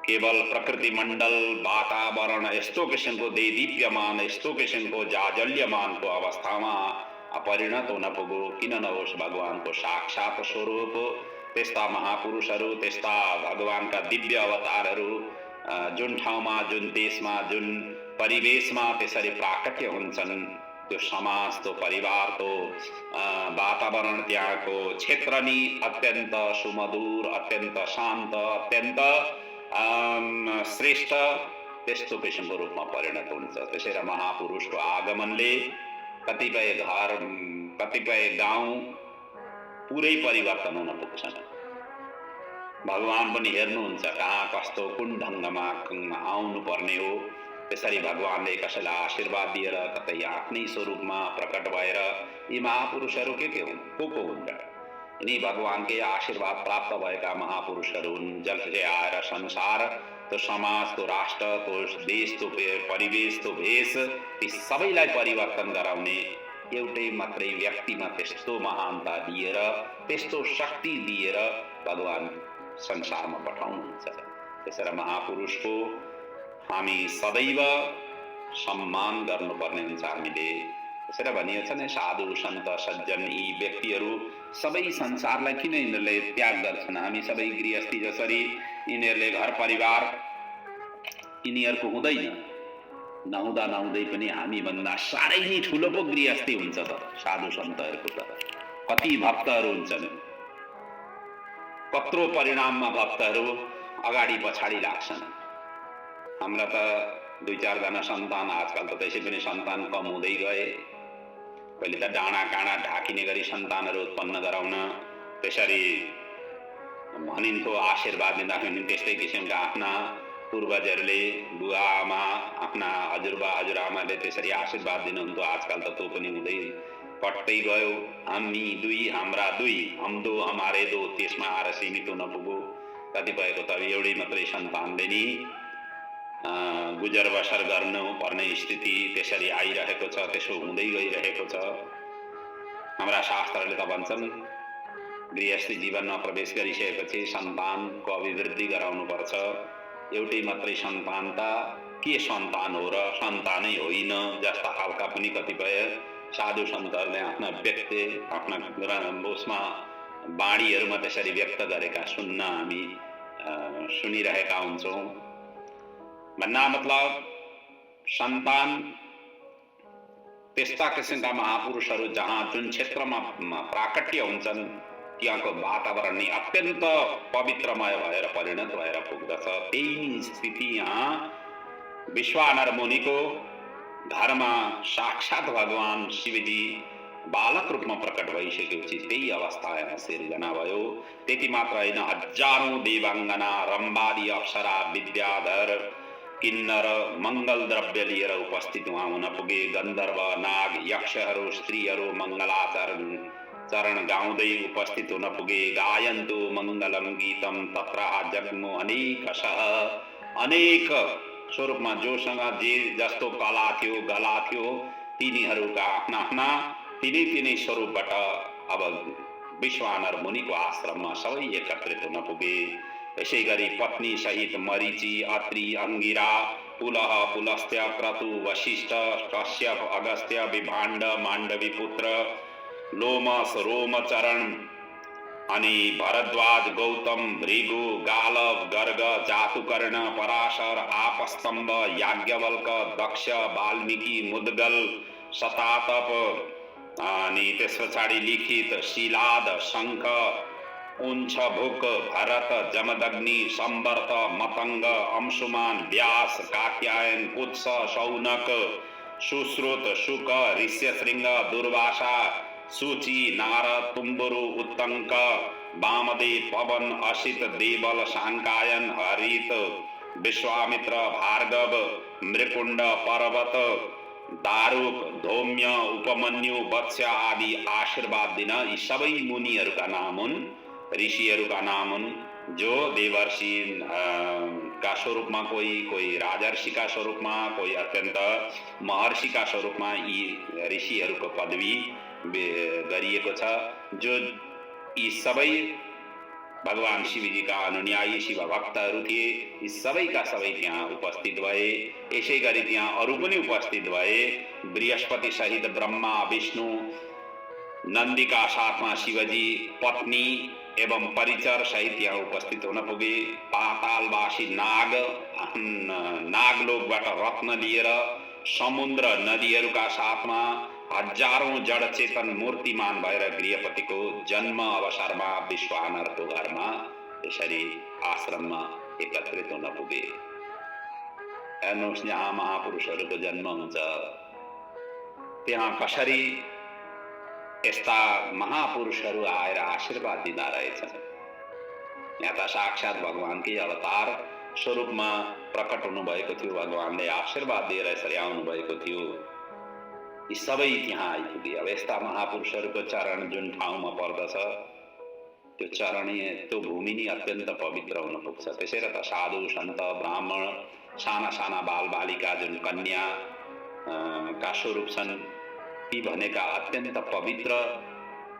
केवल प्रकृति मण्डल वातावरण यस्तो किसिमको देदीप्यमान, यस्तो किसिमको जाजल्यमानको अवस्थामा परिणत हुन पुग्यो। किन नहोस्, भगवानको साक्षात स्वरूप त्यस्ता महापुरुषहरू, त्यस्ता भगवानका दिव्य अवतारहरू जुन ठाउँमा, जुन देशमा, जुन परिवेशमा त्यसरी प्राकट्य हुन्छन्, त्यो समाज, त्यो परिवार, त्यो वातावरण, त्यहाँको क्षेत्र नि अत्यन्त सुमधुर, अत्यन्त शान्त, अत्यन्त श्रेष्ठ त्यस्तो किसिमको रूपमा परिणत हुन्छ। त्यसैले महापुरुषको आगमनले कतिपय घर, कतिपय गाउँ पुरै परिवर्तन हुन पुग्छन्। भगवान पनि हेर्नुहुन्छ कहाँ कस्तो कुन ढङ्गमा आउनु पर्ने हो। त्यसरी भगवानले कसैलाई आशीर्वाद दिएर, कतै आफ्नै स्वरूपमा प्रकट भएर यी महापुरुषहरू के हुन्, को हुन् र? यिनी भगवानकै आशीर्वाद प्राप्त भएका महापुरुषहरू हुन्। जसले आएर संसार, त्यो समाज, त्यो राष्ट्र, त्यो देश, त्यो परिवेश, त्यो भेष, ती सबैलाई परिवर्तन गराउने एउटै मात्रै व्यक्तिमा त्यस्तो महानता दिएर, त्यस्तो शक्ति दिएर भगवान संसारमा पठाउनुहुन्छ। त्यसैले महापुरुषको हामी सदैव सम्मान गर्नुपर्ने हुन्छ। हामीले त्यसैले भनिएको छ नि, साधु सन्त सज्जन यी व्यक्तिहरू सबै संसारलाई किन यिनीहरूले त्याग गर्छन्? हामी सबै गृहस्थी जसरी यिनीहरूले घर परिवार यिनीहरूको हुँदैन, नहुँदा नहुँदै पनि हामीभन्दा साह्रै नै ठुलो पो गृहस्थी हुन्छ त साधु सन्तहरूको। त कति भक्तहरू हुन्छन्, कत्रो परिणाममा भक्तहरू अगाडि पछाडि लाग्छन्। हाम्रा त 2-4 जना सन्तान, आजकल त त्यसै पनि सन्तान कम हुँदै गए। पहिले त डाँडा काँडा ढाकिने गरी सन्तानहरू उत्पन्न गराउन त्यसरी भनिन्थ्यो, आशीर्वाद दिँदाखेरि त्यस्तै किसिमका आफ्ना पूर्वजहरूले, बुवा आमा, आफ्ना हजुरबा हजुरआमाले त्यसरी आशीर्वाद दिनुहुन्थ्यो। आजकल त त्यो पनि हुँदै कट्दै गयो। हामी दुई हाम्रा दुई, हम दो हमारे दो, त्यसमा आएर सीमित हुन पुग्यो। कतिपयको त एउटै मात्रै सन्तानले नि गुजर बसर गर्नु पर्ने स्थिति त्यसरी आइरहेको छ, त्यसो हुँदै गइरहेको छ। हाम्रा शास्त्रले त भन्छन्, गृहस्थी जीवनमा प्रवेश गरिसकेपछि सन्तानको अभिवृद्धि गराउनुपर्छ। एउटै मात्रै सन्तान त के सन्तान हो र? सन्तानै होइन जस्ता खालका पनि कतिपय साधु सन्तहरूले आफ्ना व्यक्ति, आफ्ना उसमा बाणीहरूमा त्यसरी व्यक्त गरेका सुन्न हामी सुनिरहेका हुन्छौँ। भन्ना मतलब सन्तान त्यस्ता किसिमका महापुरुषहरू जहाँ जुन क्षेत्रमा प्राकट्य हुन्छन् त्यहाँको वातावरण नै अत्यन्त पवित्रमय भएर परिणत भएर पुग्दछ। त्यही स्थिति यहाँ विश्वानर मुनिको घरमा साक्षात भगवान शिवजी बालक रूपमा प्रकट भइसकेपछि त्यही अवस्था यहाँ सिर्जना भयो। त्यति मात्र होइन, हजारौं देवाङ्गना, रम्बादी, अप्सरा, विद्याधर, किन्नर मङ्गल द्रव्य लिएर उपस्थित उहाँ हुन पुगे। गन्धर्व, नाग, यक्षहरू, स्त्रीहरू मङ्गलाचरण गाउँदै उपस्थित हुन पुगे। गायन्तु मङ्गलम गीतम तत्र जग्मु अनेकशः। अनेक स्वरूपमा जोसँग जे जस्तो कला थियो, गला थियो, तिनीहरूका आफ्ना आफ्ना तिनै स्वरूपबाट अब विश्वानर मुनिको आश्रममा सबै एकत्रित हुन पुगे। यसै गरी पत्नी सहित मरीचि, अत्रि, अंगिरा, पुलह, पुलस्त्य, क्रतु, वशिष्ठ, कश्यप, अगस्त्य, विभाण्ड, माण्डवी पुत्र, लोमस, रोमचरण, अनि भरद्वाज, गौतम, भृगु, गालव, गर्ग, जातुकर्ण, पराशर, आपस्तम्भ, याज्ञवल्क, दक्ष, वाल्मीकि, मुद्गल, शतातप, अनि त्यस पछाडि लिखित, शिलाद, शङ्ख, उञ्छभुक, भरत, जमदग्नि, सम्वर्त, मतंग, अंशुमान, व्यास, कात्यायन, कुत्स, शौनक, सुश्रुत, शुक, ऋष्यशृंग, दुर्वासा, सूचि, नारद, तुम्बुरु, उत्तंक, वामदेव, पवन, असित, देवल, शांकायन, हरित, विश्वामित्र, भार्गव, मृकुंड, पर्वत, दारुक, धौम्य, उपमन्यु, वत्स्य आदि आशीर्वाद दिन यी सबै मुनिहरूका नाम हुन्, ऋषिहरूका नाम हुन्, जो देवर्षि का स्वरूपमा, कोही राजर्षिका स्वरूपमा, कोही अत्यन्त महर्षिका स्वरूपमा यी ऋषिहरूको पदवी गरिएको छ। जो यी सबै भगवान शिवजीका अनुयायी शिव भक्तहरू थिए, यी सबैका सबै त्यहाँ उपस्थित भए। यसै गरी त्यहाँ अरू पनि उपस्थित भए। बृहस्पति सहित ब्रह्मा, विष्णु, नन्दीका साथमा शिवजी, पत्नी एवं परिचर सहित यहाँ उपस्थित हुन पुगे। पातालवासी नाग, नागलोकबाट रत्न लिएर समुद्र नदीहरूका साथमा हजारौं जड चेतन मूर्तिमान भएर गृहपतिको जन्म अवसरमा विश्वानरको घरमा यसरी आश्रममा एकत्रित हुन पुगे। हेर्नुहोस्, जहाँ महापुरुषहरूको जन्म हुन्छ त्यहाँ कसरी यस्ता महापुरुषहरू आएर आशीर्वाद दिँदा रहेछन्। यहाँ त साक्षात भगवानकै अवतार स्वरूपमा प्रकट हुनुभएको थियो। भगवानले आशीर्वाद दिएर यसरी आउनु भएको थियो। यी सबै त्यहाँ आइपुगे। अब यस्ता महापुरुषहरूको चरण जुन ठाउँमा पर्दछ त्यो चरणीय, त्यो भूमि नै अत्यन्त पवित्र हुन पुग्छ। त्यसैले त साधु सन्त ब्राह्मण, साना साना बालबालिका जुन कन्या का स्वरूप छन्, ती भनेका अत्यन्त पवित्र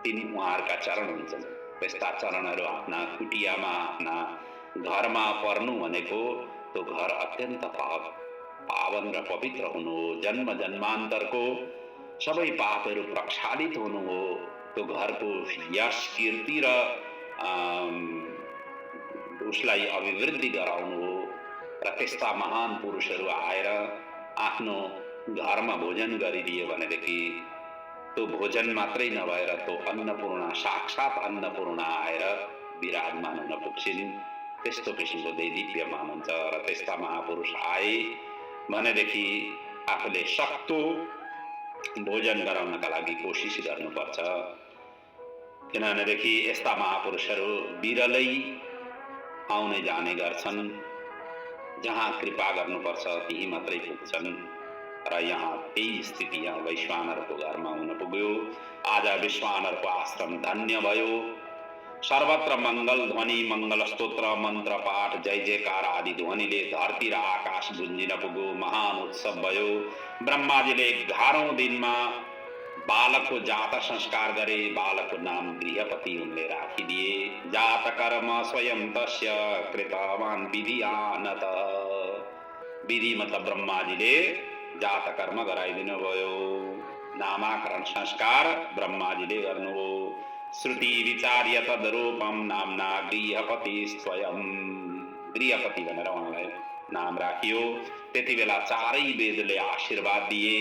तिनी उहाँहरूका चरण हुन्छन्। त्यस्ता चरणहरू आफ्ना कुटियामा, आफ्ना घरमा पर्नु भनेको त्यो घर अत्यन्त पावन र पवित्र हुनु हो। जन्म जन्मान्तरको सबै पापहरू प्रक्षालित हुनु हो, त्यो घरको यश कीर्ति र उसलाई अभिवृद्धि गराउनु हो। र त्यस्ता महान पुरुषहरू आएर आफ्नो घरमा भोजन गरिदिए भनेदेखि त्यो भोजन मात्रै नभएर त्यो अन्नपूर्ण, साक्षात अन्नपूर्ण आएर विराजमान हुन पुग्छिन्। त्यस्तो किसिमको दैदिप्यमान हुन्छ। र त्यस्ता महापुरुष आए भनेदेखि आफूले सक्दो भोजन गराउनका लागि कोसिस गर्नुपर्छ। किनभनेदेखि यस्ता महापुरुषहरू विरलै आउने जाने गर्छन्। जहाँ कृपा गर्नुपर्छ त्यही मात्रै पुग्छन्। र यहाँ त्यही स्थिति यहाँ वैश्वानरको घरमा हुन पुग्यो। आज विश्वानरको आश्रम धन्य भयो। सर्वत्र मंगल ध्वनि, मंगल स्तोत्र, मन्त्र पाठ, जय जयकार आदि ध्वनिले धरती र आकाश गुन्जिन पुग्यो। महान उत्सव भयो। ब्रह्माजीले 11औं दिनमा बालकको जात संस्कार गरे। बालकको नाम गृहपति उनले राखिदिए। जात कर्म स्वयं तस्य कृतवान विधियानत। विधि मतलब ब्रह्माजीले जात कर्म गराइदिनु भयो। नामाकरण संस्कार ब्रह्माजीले गर्नुभयो। श्रुति विचार्य तद्रूपम नामना गृहपति स्वयं। गृहपति भनेर उहाँलाई नाम राखियो। त्यति बेला चारै वेदले आशीर्वाद दिए।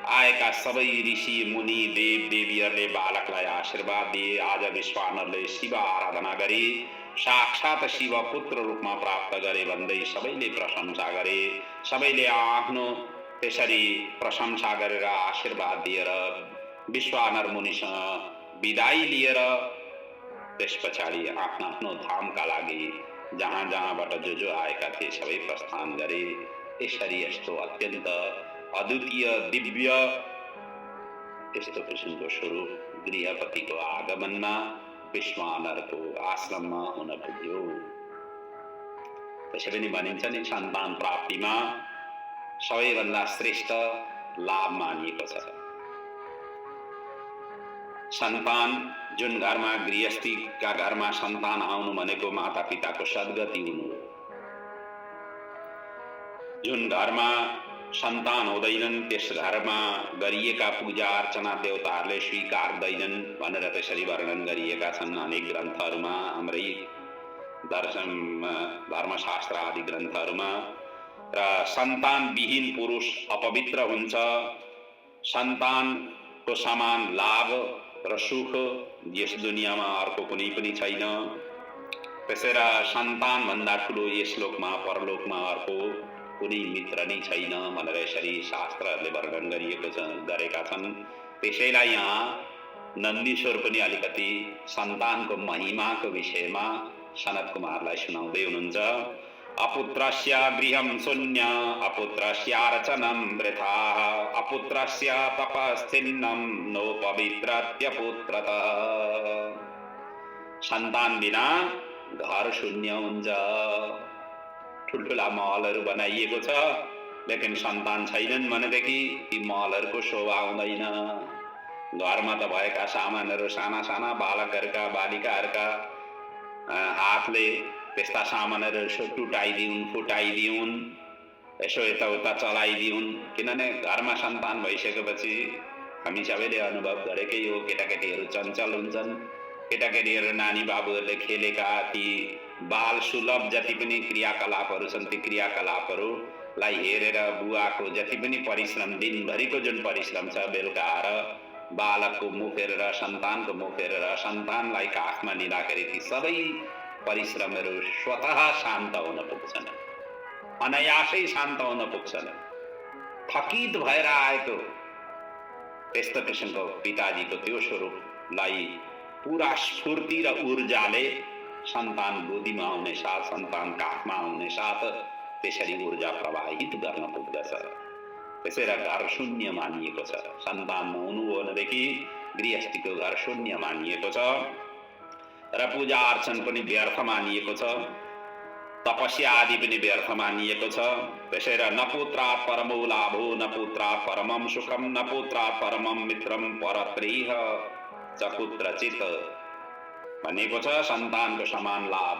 आएका सबै ऋषि मुनि देव देवीहरूले बालकलाई आशीर्वाद दिए। आज विश्वानरले शिव आराधना गरे। साक्षात शिव पुत्र रूपमा प्राप्त गरे भन्दै सबैले प्रशंसा गरे। सबैले आफ्नो त्यसरी प्रशंसा गरेर आशीर्वाद दिएर विश्वानर मुनिसँग बिदाई लिएर त्यसपछाडि आफ्नो आफ्नो धामका लागि जहाँ जहाँबाट जो आएका थिए सबै प्रस्थान गरे। यसरी यस्तो अत्यन्त अद्वितीय दिव्य यस्तो किसिमको स्वरूप गृहपतिको आगमनमा विश्वानरको आश्रममा हुन पुग्यो। त्यसै पनि भनिन्छ नि, सन्तान प्राप्तिमा सबैभन्दा श्रेष्ठ लाभ मानिएको छ। सन्तान जुन घरमा गृहस्थीका घरमा सन्तान आउनु भनेको माता पिताको सद्गति हुनु हो। जुन घरमा सन्तान हुँदैनन् त्यस घरमा गरिएका पूजा अर्चना देवताहरूले स्वीकार्दैनन् भनेर त्यसरी वर्णन गरिएका छन् अनेक ग्रन्थहरूमा, हाम्रै दर्शन धर्मशास्त्र आदि ग्रन्थहरूमा। र सन्तान विहीन पुरुष अपवित्र हुन्छ। सन्तानको समान लाभ र सुख यस दुनियाँमा अर्को कुनै पनि छैन। त्यसैले सन्तान भन्दा ठुलो यस लोकमा परलोकमा अर्को कुनै मित्र नै छैन भनेर यसरी शास्त्रहरूले वर्णन गरेका छन्। त्यसैलाई यहाँ नन्दीश्वर पनि अलिकति सन्तानको महिमाको विषयमा सनत कुमारलाई सुनाउँदै हुनुहुन्छ। अपुत्रस्य गृहं शून्य अपुत्रस्यार्चनं वृथा अपुत्रस्य तपस्थिन्नं नोपवित्रत्यपुत्रतः। सन्तान बिना घर शून्य हुन्छ। ठुल्ठुला महलहरू बनाइएको छ, लेकिन सन्तान छैनन् भनेदेखि ती महलहरूको शोभा हुँदैन। घरमा त भएका सामानहरू साना साना बालकहरूका बालिकाहरूका हातले त्यस्ता सामानहरू यसो टुटाइदिउन्, फुटाइदिउन्, यसो यताउता चलाइदिउन्। किनभने घरमा सन्तान भइसकेपछि हामी सबैले अनुभव गरेकै हो, केटाकेटीहरू चञ्चल हुन्छन्। केटाकेटीहरू नानी बाबुहरूले खेलेका ती बाल सुलभ जति पनि क्रियाकलापहरू छन्, ती क्रियाकलापहरूलाई हेरेर बुवाको जति पनि परिश्रम, दिनभरिको जुन परिश्रम छ, बेलुका आएर बालकको मुख हेरेर, सन्तानको मुख हेरेर, सन्तानलाई काखमा लिँदाखेरि ती सबै परिश्रमहरू स्वतः शान्त हुन पुग्छन्, अनायासै शान्त हुन पुग्छन्। थकित भएर आएको त्यस्तो किसिमको पिताजीको त्यो स्वरूपलाई पुरा स्फूर्ति र ऊर्जाले सन्तान गोदीमा आउने साथ, सन्तान काखमा आउने साथ त्यसरी ऊर्जा प्रवाहित गर्न पुग्दछ। त्यसैले घर शून्य मानिएको छ। सन्तान नहुनु हो भनेदेखि गृहस्थीको घर शून्य मानिएको छ र पूजा अर्चन पनि व्यर्थ मानिएको छ, तपस्या आदि पनि व्यर्थ मानिएको छ। त्यसैले न पुत्रात् परमो लाभो न पुत्रात् परमं सुखम न पुत्रात् परमं मित्रम परत्रेह च कुत्रचित भनेको छ। सन्तानको समान लाभ,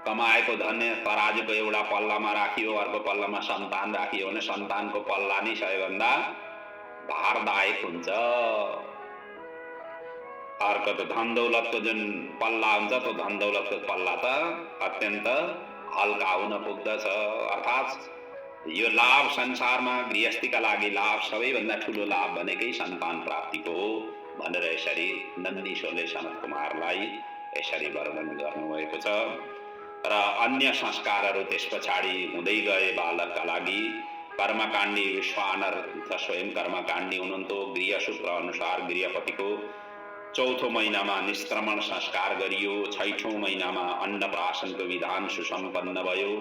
कमाएको धन्य तराजुको एउटा पल्लामा राखियो, अर्को पल्लामा सन्तान राखियो भने सन्तानको पल्ला नै सबैभन्दा भारदायक हुन्छ। अर्को त धन दौलतको जुन पल्ला हुन्छ त्यो धन दौलतको पल्ला त अत्यन्त हल्का हुन पुग्दछ। अर्थात् यो लाभ संसारमा गृहस्थीका लागि लाभ सबैभन्दा ठुलो लाभ भनेकै सन्तान प्राप्तिको हो भनेर यसरी नन्दीश्वरले सनत कुमारलाई यसरी वर्णन गर्नुभएको छ। र अन्य संस्कारहरू त्यस पछाडि हुँदै गए बालकका लागि। कर्मकाण्डी विश्वानर स्वयं कर्मकाण्डी हुनुहुन्थ्यो। गृहसूत्र अनुसार गृहपतिको चौथो महिनामा निष्क्रमण संस्कार गरियो। छैठौं महिनामा अन्नप्राशनको विधान सुसम्पन्न भयो।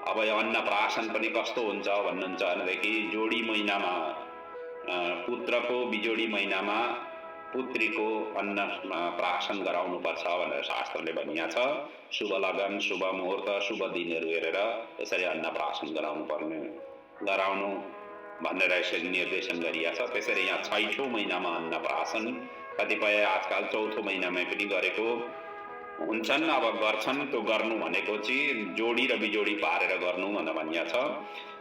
अब यो अन्नप्राशन पनि कस्तो हुन्छ भन्नुहुन्छ भनेदेखि जोडी महिनामा पुत्रको, बिजोडी महिनामा पुत्रीको अन्न प्राशन गराउनु पर्छ भनेर शास्त्रले भनिएको छ। शुभ लगन, शुभ मुहुर्त, शुभ दिनहरू हेरेर यसरी अन्नप्राशन गराउनु भनेर यसरी निर्देशन गरिएको छ। त्यसरी यहाँ छैठौं महिनामा अन्नप्राशन, कतिपय आजकल चौथो महिनामै पनि गरेको हुन्छन्। अब गर्छन्, त्यो गर्नु भनेको चाहिँ जोडी र बिजोडी पारेर गर्नु भनेर भनिएको छ।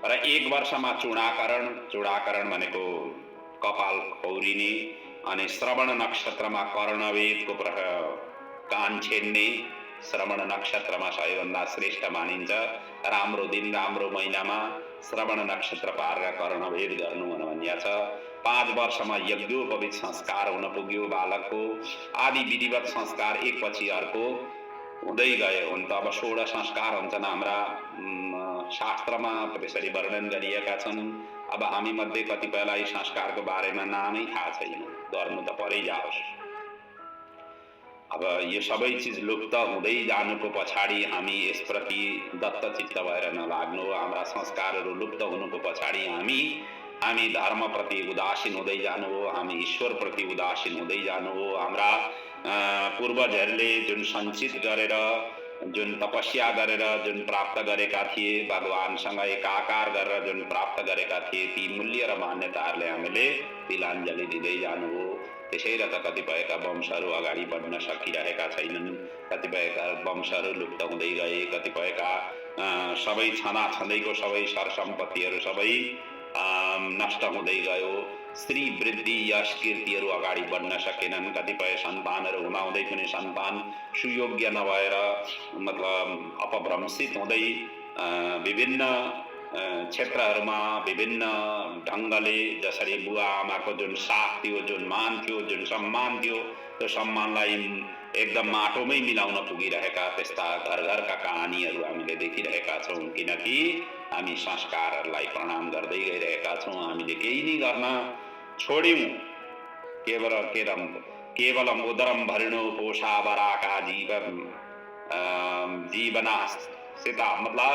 र 1 वर्षमा चूडाकरण भनेको कपाल खौरिने, अनि श्रवण नक्षत्रमा कर्णवेदको कान छेड्ने। श्रवण नक्षत्रमा सबैभन्दा श्रेष्ठ मानिन्छ। राम्रो दिन राम्रो महिनामा श्रवण नक्षत्र पारेर कर्णवेद गर्नु भनेर भनिएको छ। 5 वर्षमा यज्ञोपवीत संस्कार हुन पुग्यो बालकको। आदि विधिवत संस्कार एक पछि अर्को हुँदै गए हुन्। त अब 16 संस्कार हुन्छन् हाम्रा शास्त्रमा त्यसरी वर्णन गरिएका छन्। अब हामी मध्ये कतिपयलाई संस्कारको बारेमा नामै थाहा छैन, गर्नु त परै जाओस्। अब यो सबै चिज लुप्त हुँदै जानुको पछाडि हामी यसप्रति दत्तचित्त भएर नलाग्नु। हाम्रा संस्कारहरू लुप्त हुनुको पछाडि हामी धर्मप्रति उदासीन हुँदै जानु हो, हामी ईश्वरप्रति उदासीन हुँदै जानु हो। हाम्रा पूर्वजहरूले जुन सञ्चित गरेर, जुन तपस्या गरेर जुन प्राप्त गरेका थिए, भगवानसँग एकाकार गरेर जुन प्राप्त गरेका थिए, ती मूल्य र मान्यताहरूले हामीले तिलाञ्जली दिँदै जानु हो। त्यसैले त कतिपयका वंशहरू अगाडि बढ्न सकिरहेका छैनन्, कतिपयका वंशहरू लुप्त हुँदै गए, कतिपयका सबै छँदैको सबै सरसम्पत्तिहरू सबै नष्ट हुँदै गयो। स्त्री वृद्धि यश कीर्तिहरू अगाडि बढ्न सकेनन्। कतिपय सन्तानहरू हुँदाहुँदै पनि सन्तान सुयोग्य नभएर मतलब अपभ्रंशित हुँदै विभिन्न क्षेत्रहरूमा विभिन्न ढङ्गले, जसरी बुवा आमाको जुन साथ थियो, जुन मान थियो, जुन सम्मान थियो, त्यो सम्मानलाई एकदम माटोमै मिलाउन पुगिरहेका त्यस्ता घर घरका कहानीहरू हामीले देखिरहेका छौँ। किनकि हामी संस्कारहरूलाई प्रणाम गर्दै गइरहेका छौँ। हामीले केही नै गर्न छोड्यौँ। केवलम उदरम भरिणो पोषावराका जीवनासिता, मतलब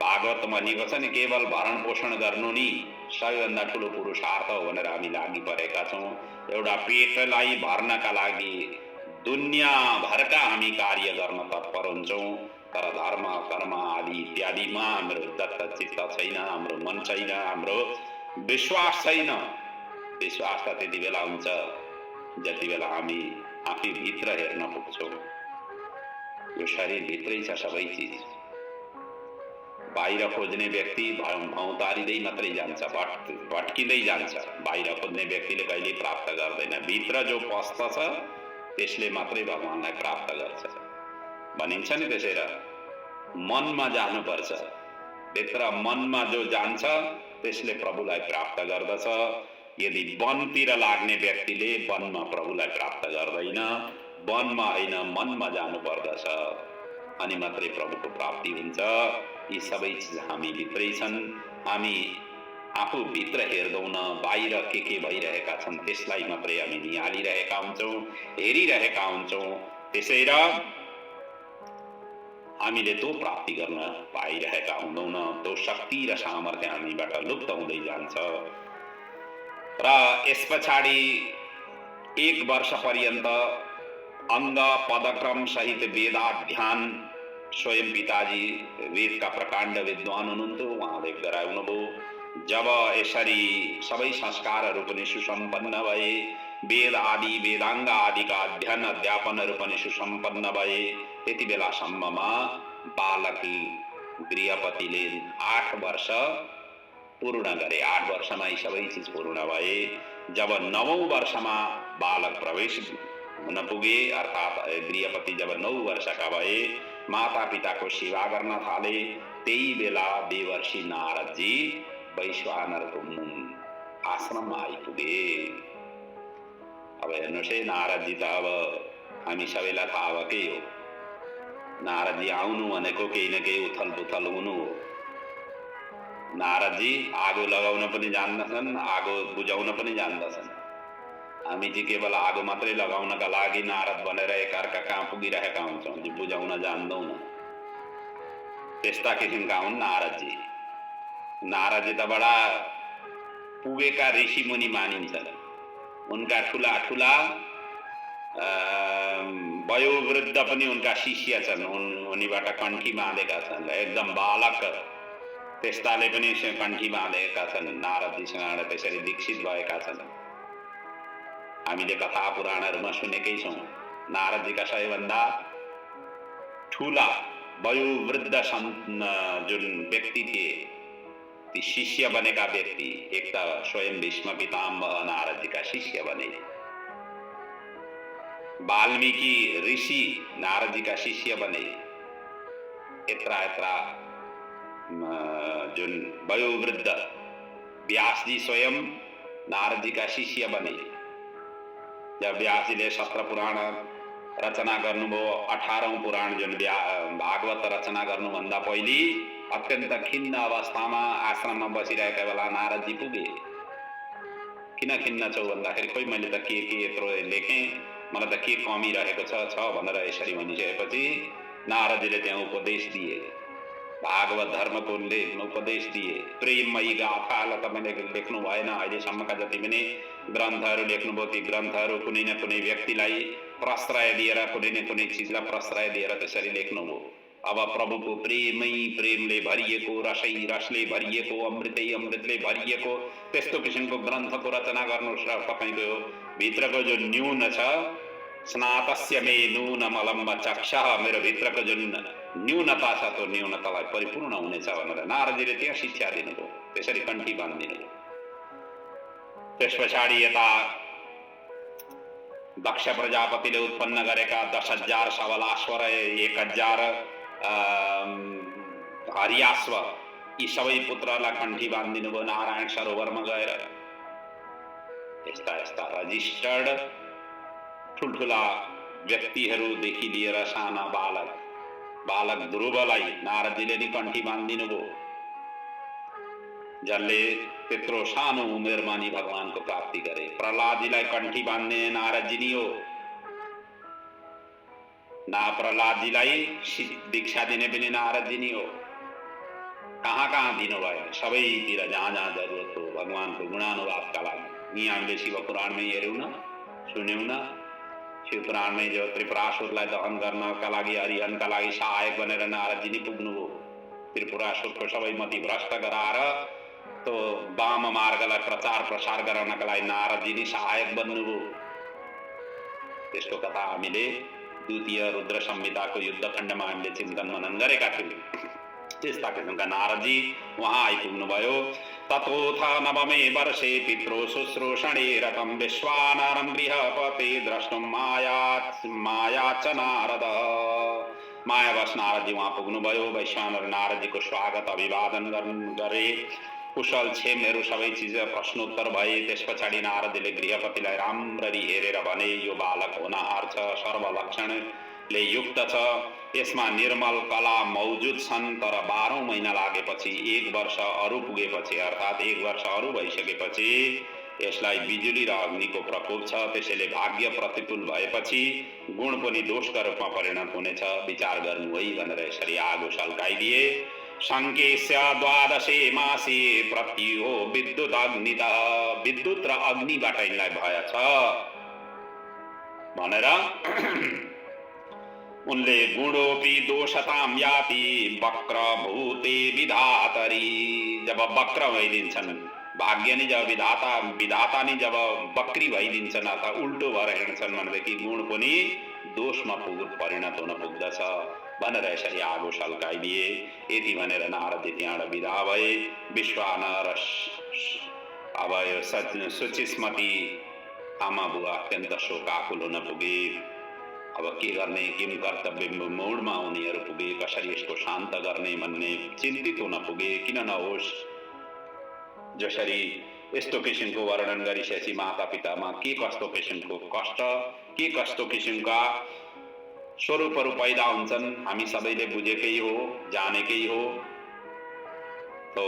भागवतमा भनिएको छ नि, केवल भरण पोषण गर्नु नि सबैभन्दा ठुलो पुरुषार्थ हो भनेर हामी लागि परेका छौँ। एउटा पेटलाई भर्नका लागि दुनियाँभरका हामी कार्य गर्न तत्पर हुन्छौँ, तर धर्म कर्म आदि इत्यादिमा हाम्रो दत्तचित्त छैन, हाम्रो मन छैन, हाम्रो विश्वास छैन। विश्वास त त्यति बेला हुन्छ जति बेला हामी आफै भित्र हेर्न पुग्छौँ। यो शरीर भित्रै छ सबै चिज। बाहिर खोज्ने व्यक्ति भौतारिँदै मात्रै जान्छ, भट्किँदै जान्छ। बाहिर खोज्ने व्यक्तिले कहिले प्राप्त गर्दैन। भित्र जो पस्दछ त्यसले मात्रै भगवानलाई प्राप्त गर्छ भनिन्छ नि। त्यसैले मनमा जानुपर्छ। भित्र मनमा जो जान्छ त्यसले प्रभुलाई प्राप्त गर्दछ। यदि वनतिर लाग्ने व्यक्तिले वनमा प्रभुलाई प्राप्त गर्दैन। वनमा होइन, मनमा जानु पर्दछ, अनि मात्रै प्रभुको प्राप्ति हुन्छ। यी सबै चिज हामी भित्रै छन्। हामी आफू भित्र हेर्दैनौँ, बाहिर के भइरहेका छन् त्यसलाई मात्रै हामी निहालिरहेका हुन्छौँ, हेरिरहेका हुन्छौँ। त्यसैले हामीले त्यो प्राप्ति गर्न पाइरहेका हुँदैनौँ। त्यो शक्ति र सामर्थ्य हामीबाट लुप्त हुँदै जान्छ। र यस पछाडि 1 वर्ष पर्यन्त अंग पदक्रम सहित वेदाध्ययन, स्वयं पिताजी वेदका प्रकाण्ड विद्वान हुनुहुन्थ्यो, उहाँले गराउनुभयो। जब यसरी सबै संस्कारहरू पनि सुसम्पन्न भए, वेद आदि वेदाङ्ग आदिका अध्ययन अध्यापनहरू पनि सुसम्पन्न भए, त्यति बेलासम्ममा बालक गृहपतिले 8 वर्ष पूर्ण गरे। 8 वर्षमा यी सबै चिज पूर्ण भए। जब 9औं वर्षमा बालक प्रवेश हुन पुगे, अर्थात् गृहपति जब 9 वर्षका भए, माता पिताको सेवा गर्न थाले। त्यही बेला देवर्षि नारदजी वैश्वानरको आश्रममा आइपुगे। अब हेर्नुहोस् है, नारदजी त अब हामी सबैलाई थाहा भएकै हो। नारदजी आउनु भनेको केही न केही उथल पुथल हुनु हो। नारदजी आगो लगाउन पनि जान्दछन्, आगो बुझाउन पनि जान्दछन्। हामी चाहिँ केवल आगो मात्रै लगाउनका लागि नारद बनेर एकअर्का कहाँ पुगिरहेका हुन्छौँ, बुझाउन जान्दैनौँ। त्यस्ता किसिमका हुन् नारदजी। नारदजी त बडा पुगेका ऋषि मुनि मानिन्छन्। उनका ठुला ठुला वयोवृद्ध पनि उनका शिष्य छन्। उनीबाट कण्ठी बाँधेका छन्। एकदम बालक त्यस्ताले पनि कण्ठी बाँधेका छन्। नारदजीसँग त्यसरी दीक्षित भएका छन्। हामीले कथा पुराणहरूमा सुनेकै छौँ। नारदजीका सबैभन्दा ठुला वयोवृद्ध जुन व्यक्ति थिए, ती शिष्य बनेका व्यक्ति, एक त स्वयं भीष्म पितामह नारदजीका शिष्य बने। वाल्मीकि ऋषि नारदजीका शिष्य बने। यत्रा यत्रा जुन वयोवृद्ध व्यासजी स्वयं नारदजीका शिष्य बने। जब व्यासजीले 17 पुराण रचना गर्नुभयो, 18औं पुराण जुन भागवत रचना गर्नुभन्दा पहिले अत्यन्त खिन्न अवस्थामा आश्रममा बसिरहेका बेला नारदजी पुगे। किन खिन्न छौ भन्दाखेरि, खोइ मैले त के यत्रो लेखेँ, मलाई त के कमी रहेको छ भनेर यसरी भनिसकेपछि नारदजीले त्यहाँ उपदेश दिए। भागवत धर्मको उपदेश दिए। प्रेममयी गाथालाई तपाईँले लेख्नु भएन। अहिलेसम्मका जति पनि ग्रन्थहरू लेख्नुभयो, ती ग्रन्थहरू कुनै न कुनै व्यक्तिलाई प्रश्रय दिएर, कुनै न कुनै चिजलाई प्रश्रय दिएर त्यसरी लेख्नुभयो। अब प्रभुको प्रेमै प्रेमले भरिएको, रसै रसले भरिएको, अमृतै अमृतले भरिएको त्यस्तो किसिमको ग्रन्थको रचना गर्नुहोस् र तपाईँको भित्रको जो न्यून छ, स्नातस्य मे नूनमलम्ब चक्षः, मेरो भित्रको जुन न्यूनता छ त्यो न्यूनतालाई परिपूर्ण हुनेछ भनेर नारदजीले त्यहाँ शिक्षा दिनुभयो। त्यसरी कण्ठी बाँधिदिनुभयो। त्यस पछाडि यता दक्ष प्रजापतिले उत्पन्न गरेका 10,000 सबलाश्वर, 1,000 हरियाश्व, यी सबै पुत्रलाई कण्ठी बाँधिदिनुभयो नारायण सरोवरमा गएर। यस्ता यस्ता रजिस्टर्ड ठुल्ठुला व्यक्तिहरूदेखि लिएर साना बालक ध्रुवलाई नारदजीले नि कण्ठी बाँधिदिनुभयो, जसले त्यत्रो सानो उमेरमा नि भगवानको प्राप्ति गरे। प्रहलादजीलाई कण्ठी बाँध्ने नारदजी नि हो। प्रहलादजीलाई दीक्षा दिने पनि नारदजी नि हो। कहाँ कहाँ दिनुभयो? सबैतिर, जहाँ जहाँ जरुरत हो भगवानको गुणानुवादका लागि। यी हामीले शिव पुराणमै हेऱ्यौँ न, सुन्यौँ न। शिव पुराणमै जो त्रिपुरासुरलाई दहन गर्नका लागि, हरिहनका लागि सहायक बनेर नारदजी नि पुग्नुभयो। त्रिपुरासुरको सबै मति भ्रष्ट गराएर त्यो वाम मार्गलाई प्रचार प्रसार गराउनका लागि नारदजी नि सहायक बन्नुभयो। त्यसको कथा हामीले द्वितीय रुद्र संहिताको युद्धखण्डमा हामीले चिन्तन मनन गरेका थियौँ। त्यस्ता किसिमका नारदजी उहाँ आइपुग्नुभयो। ततोथ नवमे वर्षे पितृ शुश्रूषणे रतं विश्वानरं गृहपते द्रष्टुं मायाच नारद। मायावश नारदजी उहाँ पुग्नुभयो। वैश्वानर नारदजीको स्वागत अभिवादन गरे। कुशल क्षेमहरू सबै चिज प्रश्नोत्तर भए। त्यस पछाडि नारदजीले गृहपतिलाई राम्ररी हेरेर भने, यो बालक होनहार छ, सर्वलक्षणले युक्त छ, यसमा निर्मल कला मौजुद छन्। तर 12औं महिना लागेपछि, 1 वर्ष अरू पुगेपछि, अर्थात् 1 वर्ष अरू भइसकेपछि यसलाई बिजुली र अग्निको प्रकोप छ। त्यसैले भाग्य प्रतिकूल भएपछि गुण पनि दोषका रूपमा परिणत हुनेछ। विचार गर्नु है भनेर यसरी आगो सल्काइदिए। शङ्केस्य 12 मासे प्रत्युहो विद्युत अग्नित, विद्युत र अग्निबाट यिनलाई भय छ भनेर उनले गुणोपि दोषताम याति वक्र भूते विधातरी, जब वक्र भइदिन्छन्, भाग्य नि जब विधाता नि जब वक्री भइदिन्छन् अथवा उल्टो भएर हिँड्छन् भनेदेखि गुण पनि दोषमा परिणत हुन पुग्दछ। भनेर यसरी आगो सल्काइदिए। यति भनेर नारदजी त्यहाँबाट बिदा भए। विश्वानर अब यो सुचिस्मती आमा बुवा अत्यन्त शोकाकुल हुन पुगे। अब के गर्ने, किम कर्तव्य मोडमा उनीहरू पुगे, कसरी यसको शान्त गर्ने भन्ने चिन्तित हुन पुगे। किन नहोस्, जसरी यस्तो किसिमको वर्णन गरिसकेपछि माता पितामा के कस्तो किसिमको कष्ट, के कस्तो किसिमका स्वरूपहरू पैदा हुन्छन् हामी सबैले बुझेकै हो, जानेकै हो। तो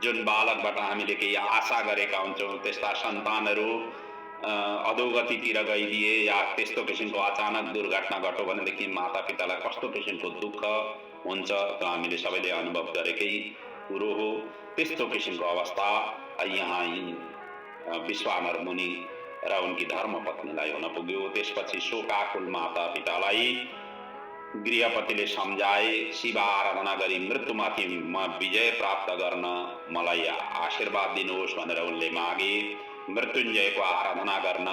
जुन बालकबाट हामीले केही आशा गरेका हुन्छौँ त्यस्ता सन्तानहरू अधोगतितिर गइदिए या त्यस्तो किसिमको अचानक दुर्घटना घट्यो भनेदेखि माता पितालाई कस्तो किसिमको दुःख हुन्छ त हामीले सबैले अनुभव गरेकै कुरो हो। त्यस्तो किसिमको अवस्था यहाँ विश्वानर मुनि र उनकी धर्मपत्नीलाई हुन पुग्यो। त्यसपछि शोकाकुल माता पितालाई गृहपतिले सम्झाए, शिव आराधना गरी मृत्युमाथि म विजय प्राप्त गर्न मलाई आशीर्वाद दिनुहोस् भनेर उनले मागे। मृत्युञ्जयको आराधना गर्न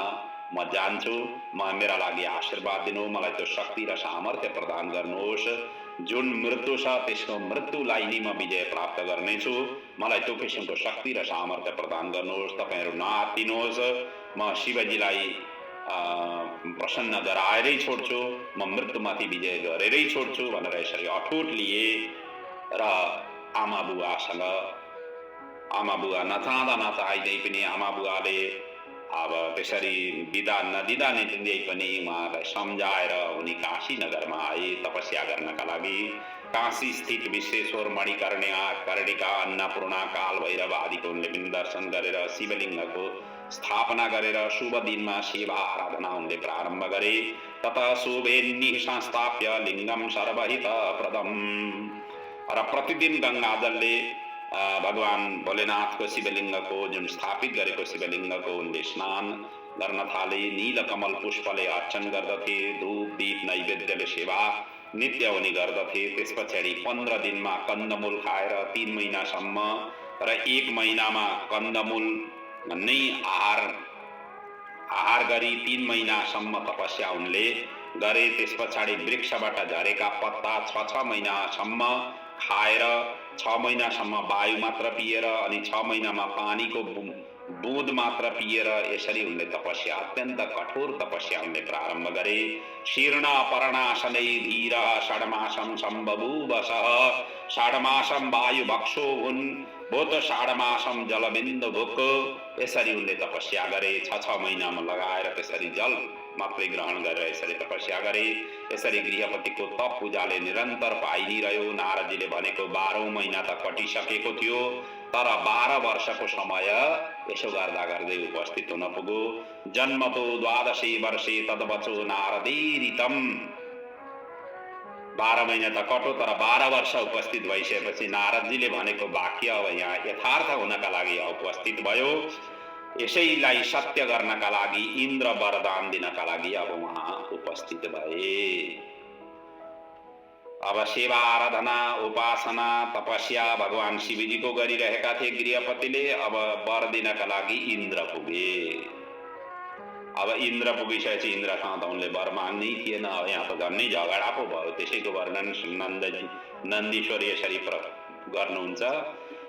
म जान्छु, मेरा लागि आशीर्वाद दिनु, मलाई त्यो शक्ति र सामर्थ्य प्रदान गर्नुहोस्। जुन मृत्यु छ त्यसको मृत्युलाई नै म विजय प्राप्त गर्नेछु, मलाई त्यो किसिमको शक्ति र सामर्थ्य प्रदान गर्नुहोस्। तपाईहरू नआत्तिनुहोस्, म शिवजीलाई प्रसन्न गराएरै छोड्छु, म मृत्युमाथि विजय गरेरै छोड्छु भनेर यसरी अठोट लिए। र आमा बुवा नचाहँदा नचाहिँदै पनि आमा बुवाले अब त्यसरी दिदा नदिँदा नदिँदै पनि उहाँलाई सम्झाएर उनी काशी नगरमा आए तपस्या गर्नका लागि। काशी स्थित विश्वेश्वर मणिकर्णिका अन्नपूर्णा काल भैरव आदिको उनले पनि दर्शन गरेर शिवलिङ्गको स्थापना गरेर शुभ दिनमा शिव आराधना उनले प्रारम्भ गरे। ततः शुभेन्नि संस्थाप्य लिङ्गम सर्वहित प्रदम। र प्रतिदिन गङ्गाजलले भगवान भोलेनाथको शिवलिङ्गको जुन स्थापित गरेको शिवलिङ्गको उनले स्नान गर्न थाले। नीलकमल पुष्पले अर्चन गर्दथे, धूप दीप नैवेद्यले सेवा नित्य उनी गर्दथे। त्यस पछाडि 15 दिनमा कन्दमूल खाएर 3 महिनासम्म र 1 महिनामा कन्दमूल नै आहार गरी 3 महिनासम्म तपस्या उनले गरे। त्यस पछाडि वृक्षबाट झरेका पत्ता 6 महिनासम्म खाएर, 6 महिनासम्म वायु मात्र पिएर अनि 6 महिनामा पानीको बुँद मात्र पिएर यसरी उनले तपस्या, अत्यन्त कठोर तपस्या उनले प्रारम्भ गरे। शीर्ण पर्णासनै धीर षड्मासं सम्बभूवसः, षड्मासं वायु भक्षो हुन् भूत षड्मासं जलबिन्दु भुक्। यसरी उनले तपस्या गरे। 6 महिनामा लगाएर त्यसरी जल मात्रै ग्रहण गरेर यसरी तपस्या गरे। यसरी गृहपतिको तप पूजाले निरन्तर पाइरह्यो। नारदजीले भनेको 12औं महिना त कटिसकेको थियो, तर 12 वर्षको समय यसो गर्दा गर्दै उपस्थित हुन पुग्यो। जन्मतो 12 वर्षे तद्वचो नारदैरितम। 12 महिना त कटो, तर 12 वर्ष उपस्थित भइसकेपछि नारदजीले भनेको वाक्य अब यहाँ यथार्थ हुनका लागि उपस्थित भयो। यसैलाई सत्य गर्नका लागि इन्द्र वरदान दिनका लागि अब उहाँ उपस्थित भए। अब सेवा आराधना उपासना तपस्या भगवान शिवजीको गरिरहेका थिए गृहपतिले। अब वर दिनका लागि इन्द्र पुगे। अब इन्द्र पुगिसकेपछि इन्द्रसँग त उनले वर माग्नै थिएन। अब यहाँ त झन्नै झगडा पो भयो। त्यसैको वर्णन नन्दीश्वर यसरी गर्नुहुन्छ।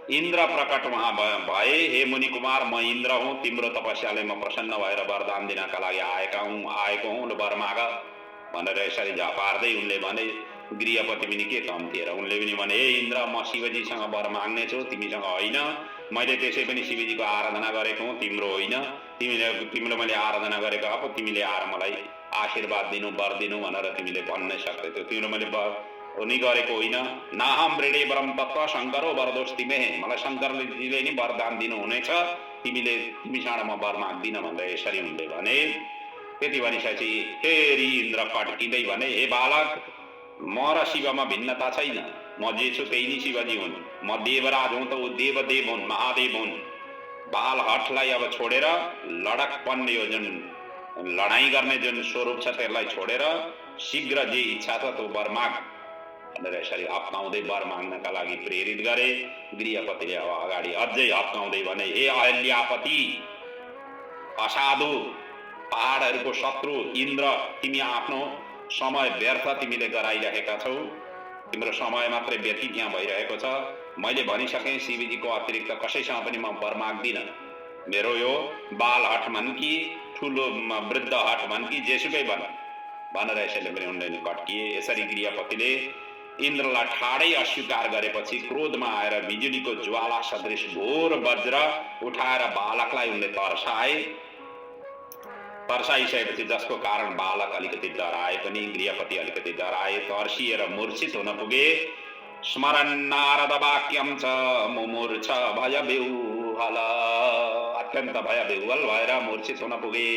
इन्द्र प्रकट वहाँ भए, हे मुनि कुमार म इन्द्र हुँ, तिम्रो तपस्याले म प्रसन्न भएर वरदान दिनका लागि आएको हुँ, वर माग भनेर यसरी झपार्दै उनले भने। गृहपति पनि के कम थिए र उनले पनि भने, हे इन्द्र म शिवजीसँग वर माग्ने छु, तिमीसँग होइन। मैले त्यसै पनि शिवजीको आराधना गरेको हुँ, तिम्रो होइन। तिमीले मैले आराधना गरेको अब तिमीले आएर मलाई आशीर्वाद दिनु, वर दिनु भनेर तिमीले भन्नै सक्दैथ्यौ। तिम्रो मैले उनी गरेको होइन। नाहम वृणे वरम तत्व शङ्करो वरदोस्तिमे। मलाई शङ्करजीले नि वरदान दिनुहुनेछ, तिमीसँग म वर माग्दिनँ भनेर यसरी उनले भने। त्यति भनिसकेपछि फेरि इन्द्र पड्किँदै भने, हे बालक म र शिवमा भिन्नता छैन, म जे छु त्यही नै शिवजी हुन्। म देवराज हुँ त ऊ देवदेव हुन्, महादेव हुन्। बाल हठलाई अब छोडेर लडकपन, यो जुन लडाईँ गर्ने जुन स्वरूप छ त्यसलाई छोडेर शीघ्र जे इच्छा छ त्यो वर माग भनेर यसरी हप्काउँदै वर माग्नका लागि प्रेरित गरे। गृहपतिले अब अगाडि अझै हप्काउँदै भने, हे अहल्यापति असाधु पहाडहरूको शत्रु इन्द्र, तिमी आफ्नो समय व्यर्थ तिमीले गराइरहेका छौ, तिम्रो समय मात्रै व्यतीत यहाँ भइरहेको छ। मैले भनिसकेँ शिवजीको अतिरिक्त कसैसँग पनि म वर माग्दिनँ। मेरो यो बाल हट भन् कि ठुलो वृद्ध हट भन् कि जेसुकै भनेर यसैले पनि उनले कट्किए। यसरी गृहपतिले इन्द्रलाई ठाडै अस्वीकार गरेपछि क्रोधमा आएर बिजुलीको ज्वाला सदृश घोर वज्र उठाएर बालकलाई उनले तर्साइसकेपछि, जसको कारण बालक अलिकति डराए पनि गृहपति अलिकति डराए, तर्सिएर मूर्छित हुन पुगे। स्मरण नारद वाक्यम च मुमूर्छ भय बेहुल, अत्यन्त भय बेहुल भएर मूर्छित हुन पुगे।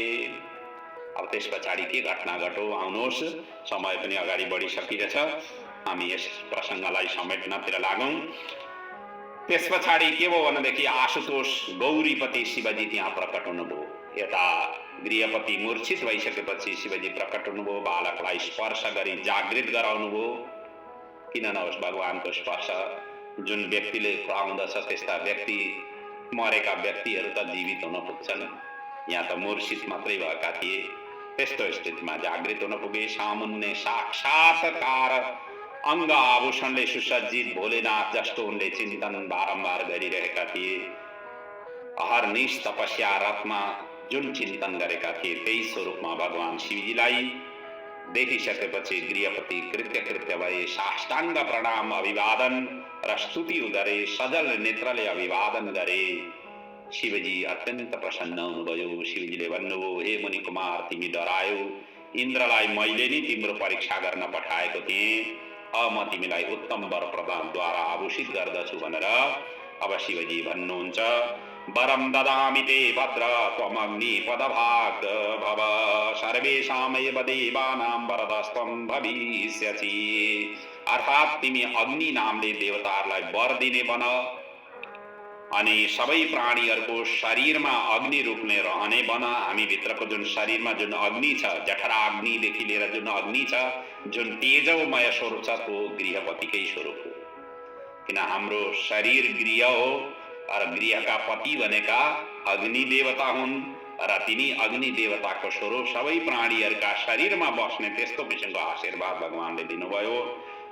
अब त्यस पछाडि के घटना घटो, आउनुहोस्, समय पनि अगाडि बढिसकिरहेछ, हामी यस प्रसङ्गलाई समेट्नतिर लागौँ। त्यस पछाडि के भयो भनेदेखि आशुतोष गौरीपति शिवजी त्यहाँ प्रकट हुनुभयो। यता गृहपति मूर्छित भइसकेपछि शिवजी प्रकट हुनुभयो, बालकलाई स्पर्श गरी जागृत गराउनुभयो। किन नहोस्, भगवानको स्पर्श जुन व्यक्तिले पाउँदछ त्यस्ता व्यक्ति, मरेका व्यक्तिहरू त जीवित हुन पुग्छन्, यहाँ त मूर्छित मात्रै भएका थिए। त्यस्तो स्थितिमा जागृत हुन पुगे। सामुन्ने साक्षात्कार अङ्ग आभूषणले सुसज्जित भोलेनाथ जस्तो उनले चिन्तन बारम्बार गरिरहेका थिए। अहर्निश तपस्या रथमा जुन चिन्तन गरेका थिए त्यही स्वरूपमा भगवान शिवजीलाई देखिसकेपछि गृहपति कृत्य भए, साष्टाङ्ग प्रणाम अभिवादन र स्तुति गरे, सजल नेत्रले अभिवादन गरे। शिवजी अत्यन्त प्रसन्न हुनुभयो। शिवजीले भन्नुभयो, हे मुनि कुमार, तिमी डरायौ, इन्द्रलाई मैले नि तिम्रो परीक्षा गर्न पठाएको थिएँ, अब म तिमीलाई उत्तम वर प्रदानद्वारा आभूषित गर्दछु भनेर अब शिवजी भन्नुहुन्छ, वरम ददामि ते भद्र त्वमग्नि पदभाग भव सर्वेषामेव देवानां वरदस्त्वं भविष्यसि। अर्थात् तिमी अग्नि नामले देवताहरूलाई वर दिने बन, अनि सबै प्राणीहरूको शरीरमा अग्नि रूपले रहने बन। हामी भित्रको जुन शरीरमा जुन अग्नि छ, जठरा अग्निदेखि लिएर जुन अग्नि छ, जुन तेजोमय स्वरूप छ, त्यो गृहपतिकै स्वरूप हो। किन हाम्रो शरीर गृह हो र गृहका पति भनेका अग्नि देवता हुन् र तिनी अग्नि देवताको स्वरूप सबै प्राणीहरूका शरीरमा बस्ने त्यस्तो किसिमको आशीर्वाद भगवानले दिनुभयो।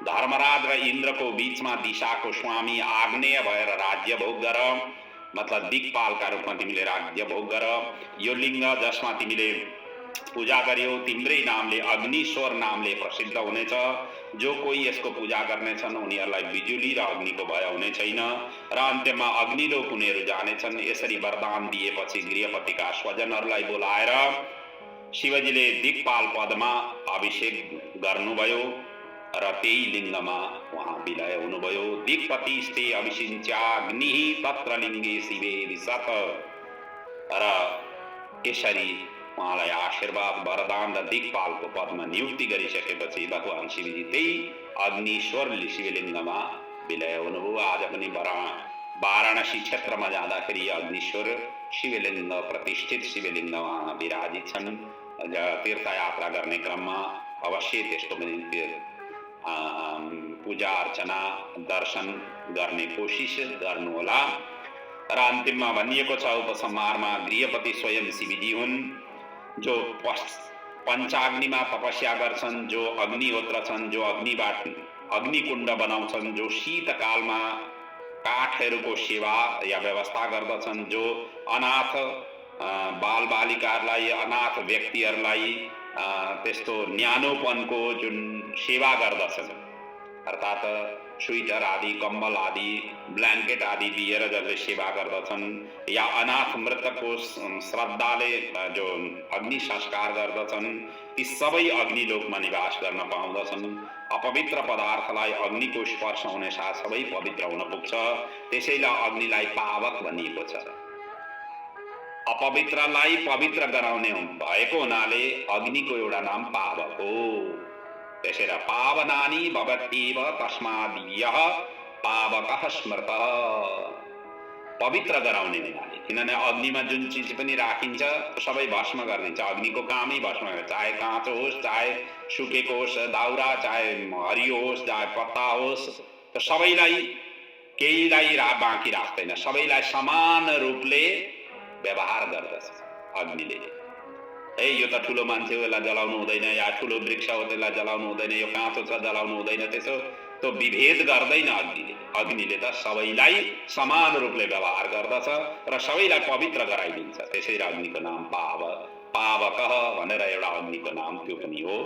धर्मराज र इन्द्रको बीचमा दिशाको स्वामी आग्नेय भएर राज्य भोग गर, मतलब दिक्पालका रूपमा तिमीले राज्य भोग गर। यो लिङ्ग जसमा तिमीले पूजा गर्यौ तिम्रै नामले, अग्निश्वर नामले प्रसिद्ध हुनेछ। जो कोही यसको पूजा गर्नेछन् उनीहरूलाई बिजुली र अग्निको भय हुने छैन र अन्त्यमा अग्निलोक उनीहरू जानेछन्। यसरी वरदान दिएपछि गृहपतिका स्वजनहरूलाई बोलाएर शिवजीले दिक्पाल पदमा अभिषेक गर्नुभयो र त्यही लिङ्गमा उहाँ विलय हुनुभयो। दिक्पतिस्ते अभिषिञ्च्याग्नि तत्र लिङ्गे शिवे विशत। र यसरी उहाँलाई आशीर्वाद, वरदान र दिक्पालको पदमा नियुक्ति गरिसकेपछि भगवान शिवजी त्यही अग्निश्वर शिवलिङ्गमा विलय हुनुभयो। आज पनि वाराणसी क्षेत्रमा जाँदाखेरि अग्निश्वर शिवलिङ्ग, प्रतिष्ठित शिवलिङ्ग उहाँ विराजित छन्। तीर्थयात्रा गर्ने क्रममा अवश्य त्यसको पनि पूजा अर्चना दर्शन गर्ने कोसिस गर्नुहोला। र अन्तिममा भनिएको छ उपसंहारमा, गृहपति स्वयं शिवजी हुन्, जो पञ्चाग्निमा तपस्या गर्छन्, जो अग्निहोत्र छन्, जो अग्निकुण्ड बनाउँछन्, जो शीतकालमा काठहरूको सेवा या व्यवस्था गर्दछन्, जो अनाथ बालबालिकाहरूलाई, अनाथ व्यक्तिहरूलाई त्यस्तो न्यानोपनको जुन सेवा गर्दछन्, अर्थात् स्वेटर आदि, कम्बल आदि, ब्ल्याङ्केट आदि दिएर जसले सेवा गर्दछन्, या अनाथ मृतकको श्रद्धाले जो अग्नि संस्कार गर्दछन्, ती सबै अग्निलोकमा निवास गर्न पाउँदछन्। अपवित्र पदार्थलाई अग्निको स्पर्श हुने साथ सबै पवित्र हुन पुग्छ। त्यसैलाई अग्निलाई पावक भनिएको छ। अपवित्रलाई पवित्र गराउने भएको हुनाले अग्निको एउटा नाम पावक हो। त्यसैले पावनानि भवत्येव तस्माद् यः पावकः स्मृतः, पवित्र गराउने हुनाले। किनभने अग्निमा जुन चिज पनि राखिन्छ सबै भस्म गरिदिन्छ। अग्निको कामै भस्म गर्छ, चाहे काँचो होस्, चाहे सुकेको होस् दाउरा, चाहे हरियो होस्, चाहे पत्ता होस्, त सबैलाई केहीलाई बाँकी राख्दैन, सबैलाई समान रूपले व्यवहार गर्दछ अग्निले। ए यो त ठुलो मान्छे हो यसलाई जलाउनु हुँदैन, या ठुलो वृक्ष हो त्यसलाई जलाउनु हुँदैन, यो काँचो छ जलाउनु हुँदैन, त्यसो त्यो विभेद गर्दैन अग्निले। अग्निले त सबैलाई समान रूपले व्यवहार गर्दछ र सबैलाई पवित्र गराइदिन्छ। त्यसैले अग्निको नाम पावक भनेर एउटा अग्निको नाम त्यो पनि हो।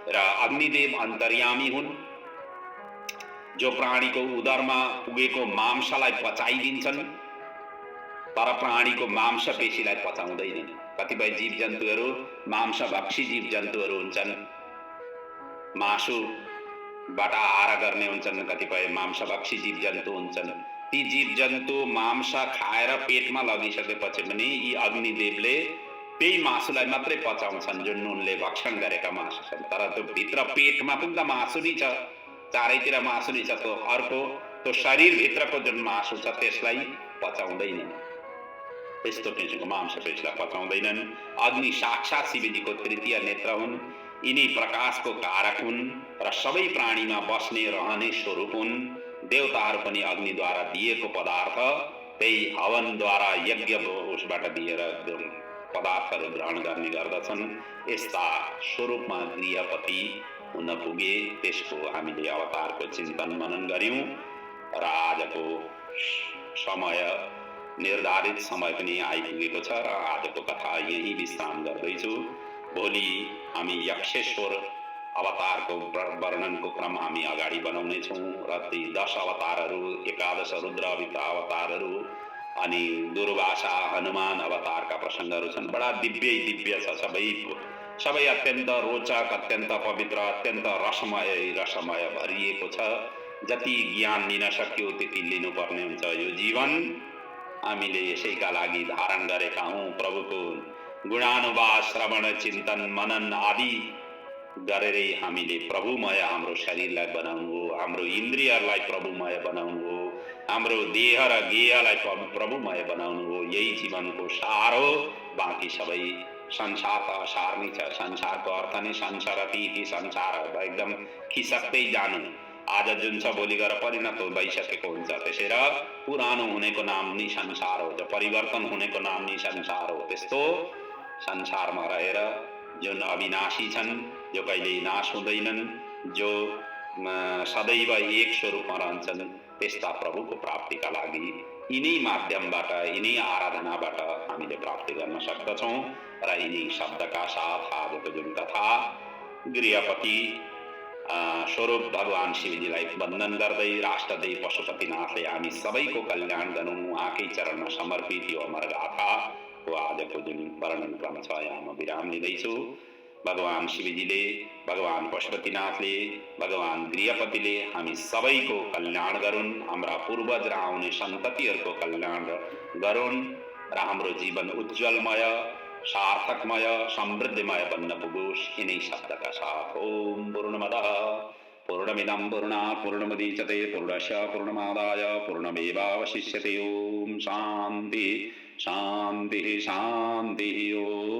र अग्निदेव अन्तर्यामी हुन्, जो प्राणीको उदरमा पुगेको मांसलाई पचाइदिन्छन्, तर प्राणीको मांसपेशीलाई पचाउँदैनन्। कतिपय जीव जन्तुहरू मांसभक्षी जीव जन्तुहरू हुन्छन्, मासुबाट आहार गर्ने हुन्छन्, कतिपय मांसभक्षी जीव जन्तु हुन्छन्। ती जीव जन्तु मांस खाएर पेटमा लगिसकेपछि पनि यी अग्निदेवले त्यही मासुलाई मात्रै पचाउँछन् जुन उनले भक्षण गरेका मासु छन्। तर त्यो भित्र पेटमा पनि त मासु नै छ, चारैतिर मासु नै छ, त्यो अर्को त्यो शरीरभित्रको जुन मासु छ त्यसलाई पचाउँदैनन्, त्यस्तो किसिमको मांसपेशीलाई पचाउँदैनन्। अग्नि साक्षात शिवजीको तृतीय नेत्र हुन्, यिनी प्रकाशको कारक हुन् र सबै प्राणीमा बस्ने रहने स्वरूप हुन्। देवताहरू पनि अग्निद्वारा दिएको पदार्थ त्यही हवनद्वारा यज्ञ उसबाट दिएर पदार्थहरू ग्रहण गर्ने गर्दछन्। यस्ता स्वरूपमा गृहपति हुन पुगे, त्यसको हामीले अवतारको चिन्तन मनन गर्यौं र आजको समय निर्धारित समय पनि आइपुगेको छ र आजको कथा यही विश्राम गर्दैछु। भोलि हामी यक्षेश्वर अवतारको वर्णनको क्रम हामी अगाडि बनाउनेछौँ र ती 10 अवतारहरू, 11 रुद्र अवतारहरू अनि दुर्वासा हनुमान अवतारका प्रसङ्गहरू छन्। बडा दिव्य छ, सबै अत्यन्त रोचक, अत्यन्त पवित्र, अत्यन्त रसमय भरिएको छ। जति ज्ञान लिन सक्यो त्यति लिनुपर्ने हुन्छ। यो जीवन हामीले यसैका लागि धारण गरेका हौं। प्रभुको गुणानुवाद, श्रवण, चिन्तन, मनन आदि गरेरै हामीले प्रभुमय हाम्रो शरीरलाई बनाउनु हो, हाम्रो इन्द्रियहरूलाई प्रभुमय बनाउनु हो, हाम्रो देह र गेहलाई प्रभुमय बनाउनु हो। यही जीवनको सार हो। बाँकी सबै संसार त असार नै छ। संसारको अर्थ नै संसारती संसार एकदम खिसक्दै जानु। आज जुन छ भोलि गएर परिणत भइसकेको हुन्छ। त्यसैले पुरानो हुनेको नाम नै संसार हो, जो परिवर्तन हुनेको नाम नै संसार हो। त्यस्तो संसारमा रहेर जुन अविनाशी छन्, जो कहिल्यै नाश हुँदैनन्, जो सदैव एक स्वरूपमा रहन्छन्, त्यस्ता प्रभुको प्राप्तिका लागि यिनै माध्यमबाट, यिनै आराधनाबाट हामीले प्राप्ति गर्न सक्दछौँ। र यिनै शब्दका साथ आजको जुन कथा गृहपति स्वरूप भगवान शिवजीलाई वन्दन गर्दै राष्ट्रदेव पशुपतिनाथले हामी सबैको कल्याण गरौँ, उहाँकै चरणमा समर्पित यो अमर गाथाको आजको जुन वर्णन क्रम छ यहाँ म विराम लिँदैछु। भगवान शिवजीले, भगवान पशुपतिनाथले, भगवान गृहपतिले हामी सबैको कल्याण गरून्, हाम्रा पूर्वज र आउने सन्ततिहरूको कल्याण गरून् र हाम्रो जीवन उज्जवलमय, सार्थकमय, समृद्धिमय बन्न पुगोस्। यिनै शब्दका साथ ओम पूर्णमदः पूर्णमिदं पूर्णात् पूर्णमुदच्यते पूर्णस्य पूर्णमादाय पूर्णमेवावशिष्यते। ओम शान्ति शान्ति शान्ति। ओम।